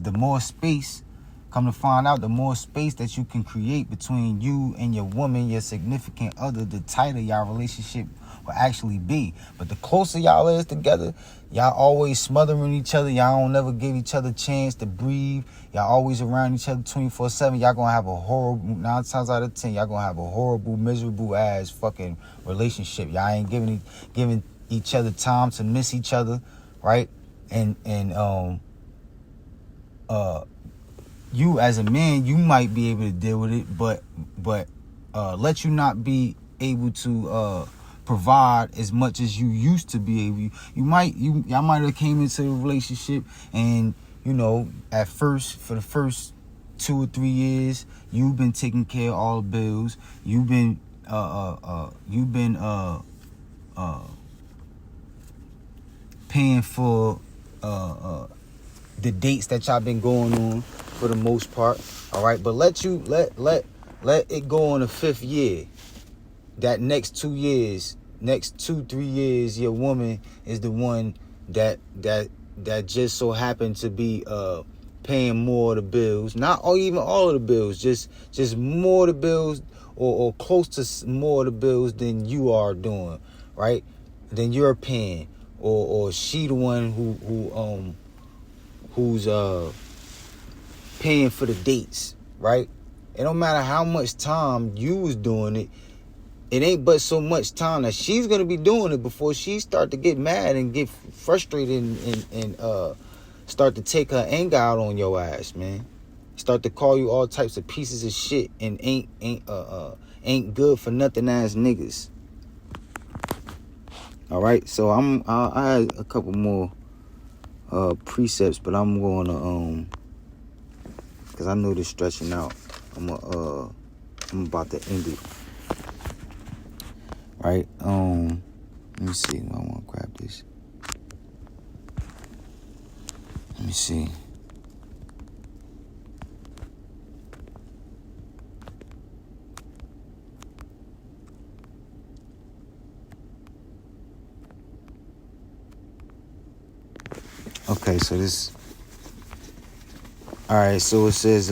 the more space, come to find out, the more space that you can create between you and your woman, your significant other, the tighter y'all relationship will actually be. But the closer y'all is together, y'all always smothering each other. Y'all don't never give each other a chance to breathe. Y'all always around each other 24/7. Y'all gonna have a horrible, 9 times out of 10, y'all gonna have a horrible, miserable ass fucking relationship. Y'all ain't giving each other time to miss each other, right? And you as a man, you might be able to deal with it, but let you not be able to provide as much as you used to be able. Y'all might have came into the relationship, and at first, for the first 2 or 3 years, you've been taking care of all the bills. You've been paying for the dates that y'all been going on for the most part. All right, but let it go on the 5th year. That next 2 years, next 2-3 years, your woman is the one that just so happened to be paying more of the bills, not even all of the bills, just more of the bills, or close to more of the bills than you are doing, right? Than you're paying, or she the one who's paying for the dates, right? It don't matter how much time you was doing it. It ain't but so much time that she's gonna be doing it before she start to get mad and get frustrated and start to take her anger out on your ass, man. Start to call you all types of pieces of shit and ain't good for nothing ass niggas. All right, so I had a couple more precepts, but I'm going to because I know this stretching out. I'm about to end it. Right? Let me see. I want to grab this. Let me see. Okay, so this. All right, so it says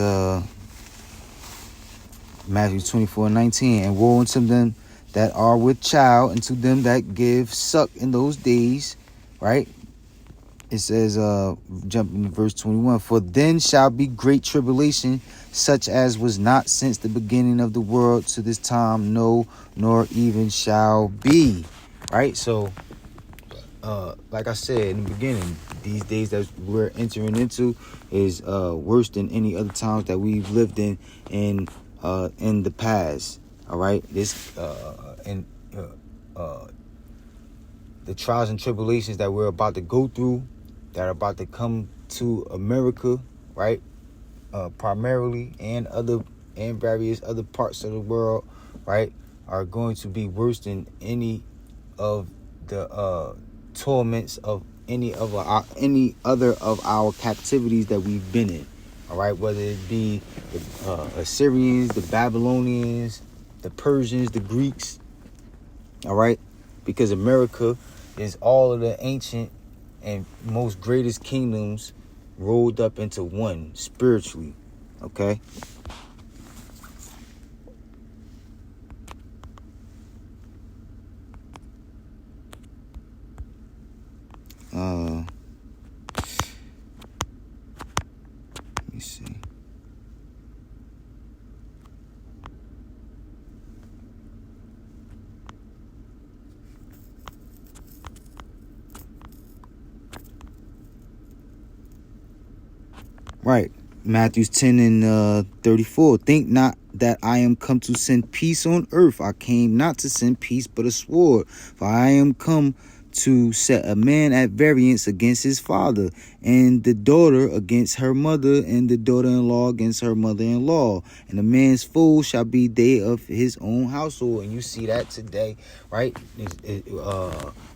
Matthew 24:19, and woe unto them that are with child, and to them that give suck in those days, right? It says, jumping to verse 21, for then shall be great tribulation, such as was not since the beginning of the world to this time, no, nor even shall be. Right? So, like I said in the beginning, these days that we're entering into is worse than any other times that we've lived in the past. All right? This the trials and tribulations that we're about to go through, that are about to come to America, right? Primarily, and various other parts of the world, right, are going to be worse than any of the torments of any other of our captivities that we've been in. All right, whether it be the Assyrians, the Babylonians, the Persians, the Greeks. All right, because America is all of the ancient and most greatest kingdoms rolled up into one spiritually. Okay. Let me see. Right. Matthew 10 and 34. Think not that I am come to send peace on earth. I came not to send peace, but a sword. For I am come to set a man at variance against his father, and the daughter against her mother, and the daughter-in-law against her mother-in-law. And a man's fool shall be they of his own household. And you see that today, right?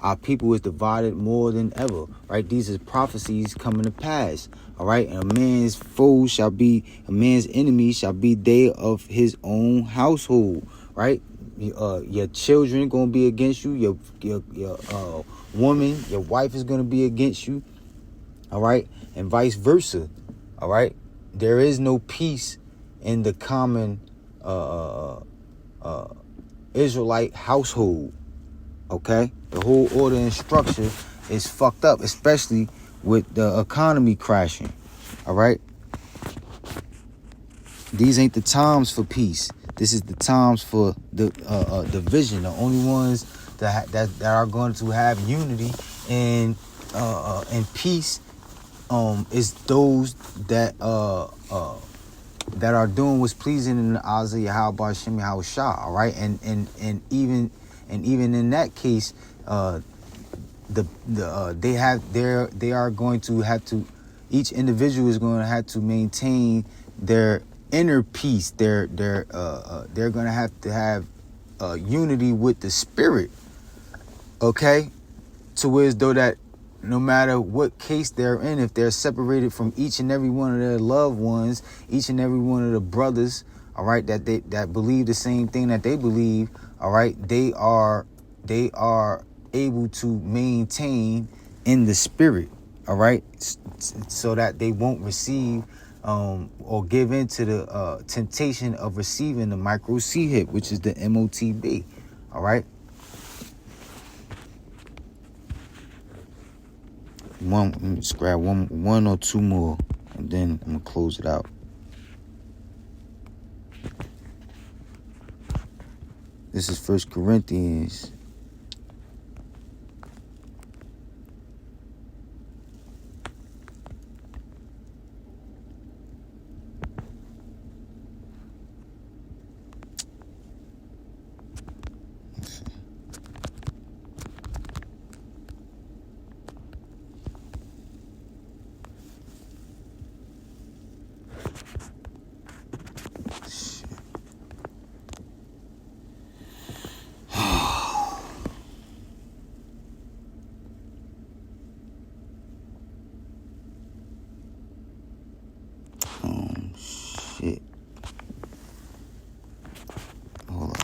Our people is divided more than ever, right? These are prophecies coming to pass. All right, and a man's foe shall be, a man's enemy shall be they of his own household. Right, your children gonna be against you. Your woman, your wife is gonna be against you. All right, and vice versa. All right, there is no peace in the common Israelite household. Okay, the whole order and structure is fucked up, especially with the economy crashing. All right, these ain't the times for peace. This is the times for the division. The only ones that are going to have unity and peace is those that are doing what's pleasing in the eyes of Yahweh Hashem Yahweh Shah. All right, and even in that case, they are going to have to, each individual is going to have to maintain their inner peace. They're going to have unity with the spirit. Okay, to where as though that no matter what case they're in, if they're separated from each and every one of their loved ones, each and every one of the brothers, all right, that believe the same thing that they believe, all right, they are able to maintain in the spirit, all right, so that they won't receive or give in to the temptation of receiving the micro C hip, which is the MOTB, all right. Let's grab one or two more, and then I'm gonna close it out. This is 1 Corinthians. Shit. Hold up.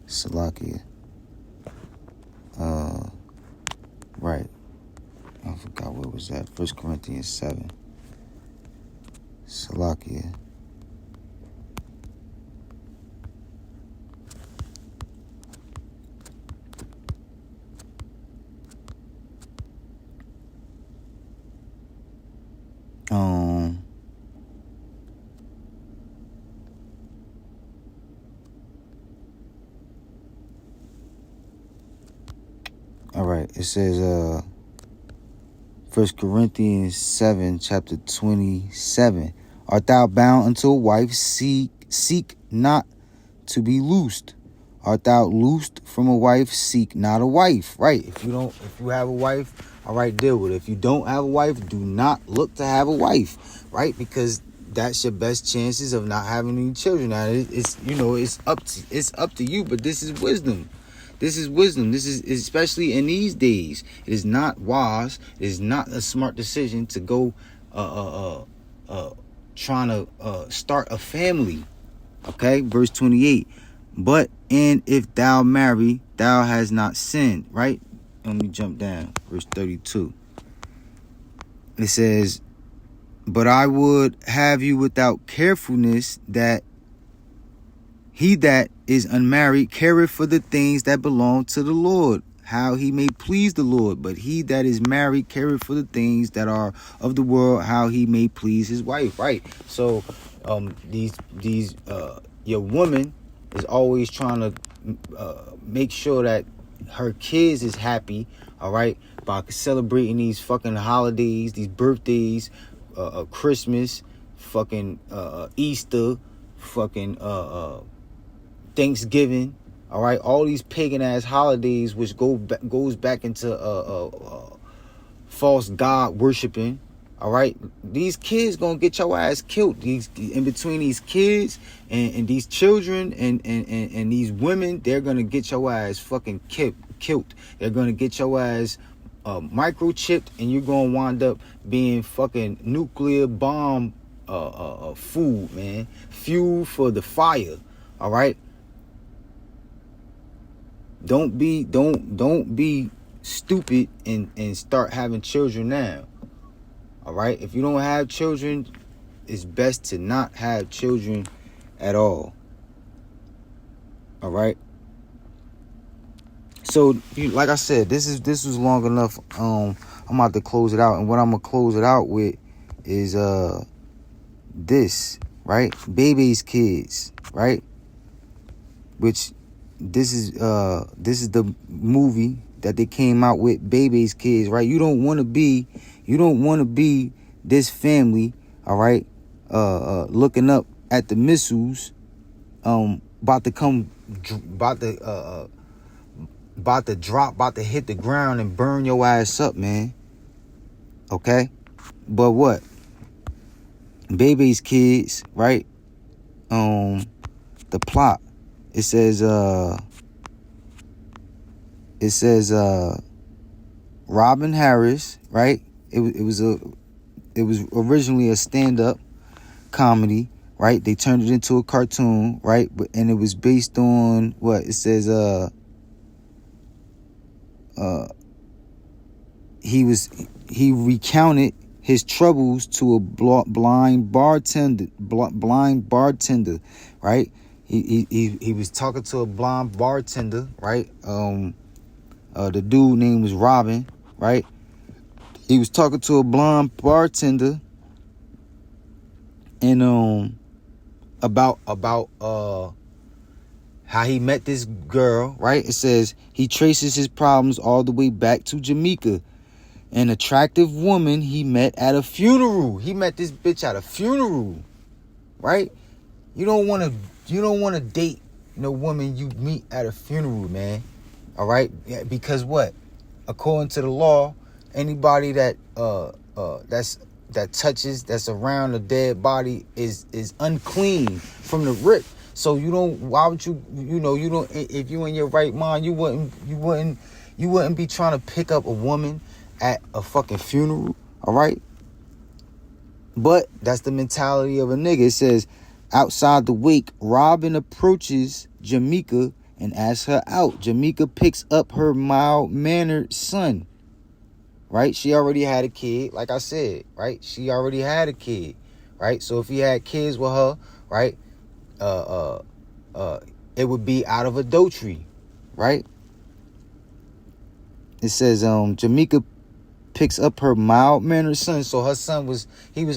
Salakia. Right. I forgot what was that. 1 Corinthians 7. Salakia. All right. It says, 1 Corinthians 7, chapter 27. Art thou bound unto a wife? Seek not to be loosed. Art thou loosed from a wife? Seek not a wife. Right. If you have a wife, all right, deal with it. If you don't have a wife, do not look to have a wife. Right? Because that's your best chances of not having any children. Now it's up to you, but this is wisdom. This is wisdom. This is, especially in these days, it is not wise. It is not a smart decision to go trying to start a family. Okay, verse 28. But and if thou marry, thou hast not sinned. Right? Let me jump down. Verse 32. It says, but I would have you without carefulness, that he that is unmarried careth for the things that belong to the Lord, how he may please the Lord. But he that is married careth for the things that are of the world, how he may please his wife. Right. So your woman is always trying to make sure that her kids is happy, all right, by celebrating these fucking holidays, these birthdays, Christmas, fucking Easter, fucking Thanksgiving, all right, all these pagan ass holidays which goes back into false god worshiping. All right, these kids gonna get your ass killed. These in between these kids and these children and these women, they're gonna get your ass fucking killed. They're gonna get your ass microchipped, and you're gonna wind up being fucking nuclear bomb food, man. Fuel for the fire. All right. Don't be stupid and start having children now. All right, if you don't have children, it's best to not have children at all. All right. So, like I said, this was long enough. I'm about to close it out, and what I'm gonna close it out with is this, right? Baby's Kids, right? Which this is the movie that they came out with, Baby's Kids, right? You don't want to be this family, all right, looking up at the missiles, about to hit the ground and burn your ass up, man. Okay? But what? Baby's Kids, right? The plot. It says Robin Harris, right? It was originally a stand-up comedy, right? They turned it into a cartoon, right? And it was based on what? It says he recounted his troubles to a blind bartender, right? He was talking to a blind bartender, right? The dude name was Robin, right? He was talking to a blind bartender, and about how he met this girl, right? It says he traces his problems all the way back to Jamaica, an attractive woman he met at a funeral. He met this bitch at a funeral, right? You don't want to date no woman you meet at a funeral, man. All right? Yeah, because what? According to the law, anybody that that's around a dead body is unclean from the rip. So why would you don't, if you in your right mind, you wouldn't be trying to pick up a woman at a fucking funeral, all right? But that's the mentality of a nigga. It says, outside the wake, Robin approaches Jamaica and asks her out. Jamaica picks up her mild-mannered son, right? She already had a kid, like I said, right? She already had a kid, right? So if he had kids with her, right, it would be out of adultery, right? It says Jamaica picks up her mild-mannered son. So her son was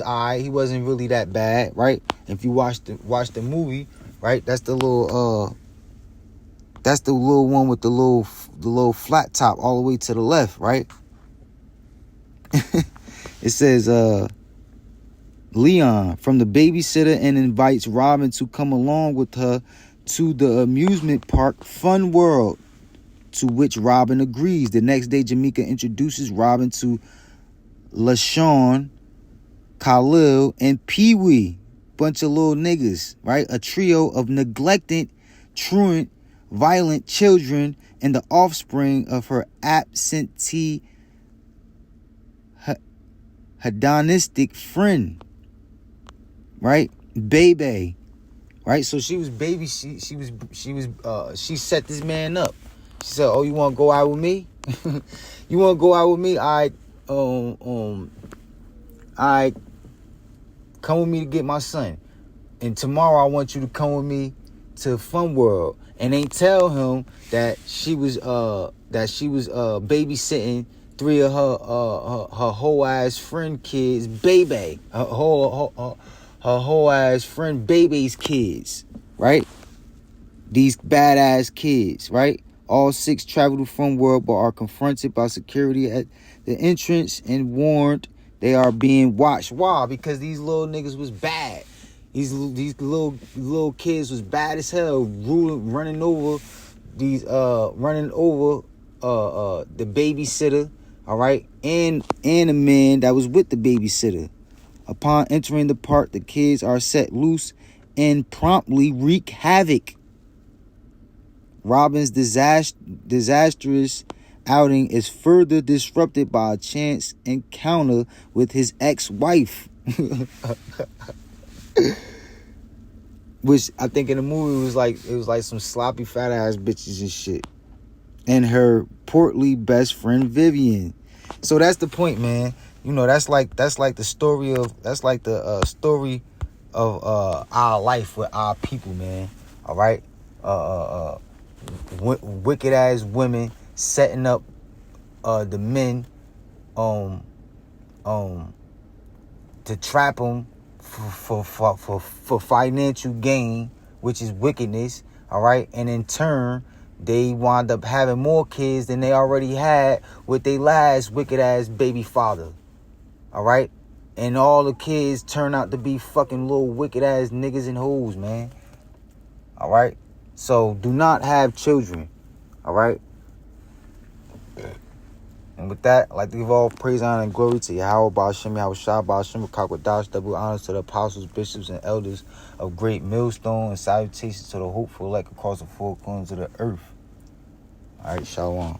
alright. He wasn't really that bad, right? If you watch the movie, right, that's the little one with the little flat top all the way to the left, right? It says Leon from the babysitter and invites Robin to come along with her to the amusement park Fun World, to which Robin agrees. The next day, Jamaica introduces Robin to LaShawn, Khalil, and Pee-wee. Bunch of little niggas, right? A trio of neglected, truant, violent children and the offspring of her absentee hedonistic friend, right? Baby, right? So she was baby. She set this man up. She said, "Oh, you want to go out with me? You want to go out with me? I come with me to get my son. And tomorrow I want you to come with me to Fun World and ain't tell him that she was babysitting three of her whole ass friend kids, baby, her whole ass friend baby's kids, right? These badass kids, right? All 6 travel to Fun World but are confronted by security at the entrance and warned they are being watched. Why? Because these little niggas was bad. These little kids was bad as hell, running over the babysitter, all right, and a man that was with the babysitter. Upon entering the park, the kids are set loose and promptly wreak havoc. Robin's disastrous outing is further disrupted by a chance encounter with his ex-wife. Which I think in the movie it was like some sloppy fat ass bitches and shit. And her portly best friend Vivian. So that's the point, man. You know, that's like the story of story of our life with our people, man. All right, wicked ass women setting up the men to trap them for financial gain, which is wickedness. All right, and in turn they wind up having more kids than they already had with their last wicked ass baby father. All right, and all the kids turn out to be fucking little wicked ass niggas and hoes, man. All right, so do not have children. All right. And with that, I'd like to give all praise, honor, and glory to Yahweh, Ba'ashem, Yahweh Shah, Ba'ashem, Kakwadash, double honors to the apostles, bishops, and elders of Great Millstone, and salutations to the hopeful elect across the four corners of the earth. All right, Shalom.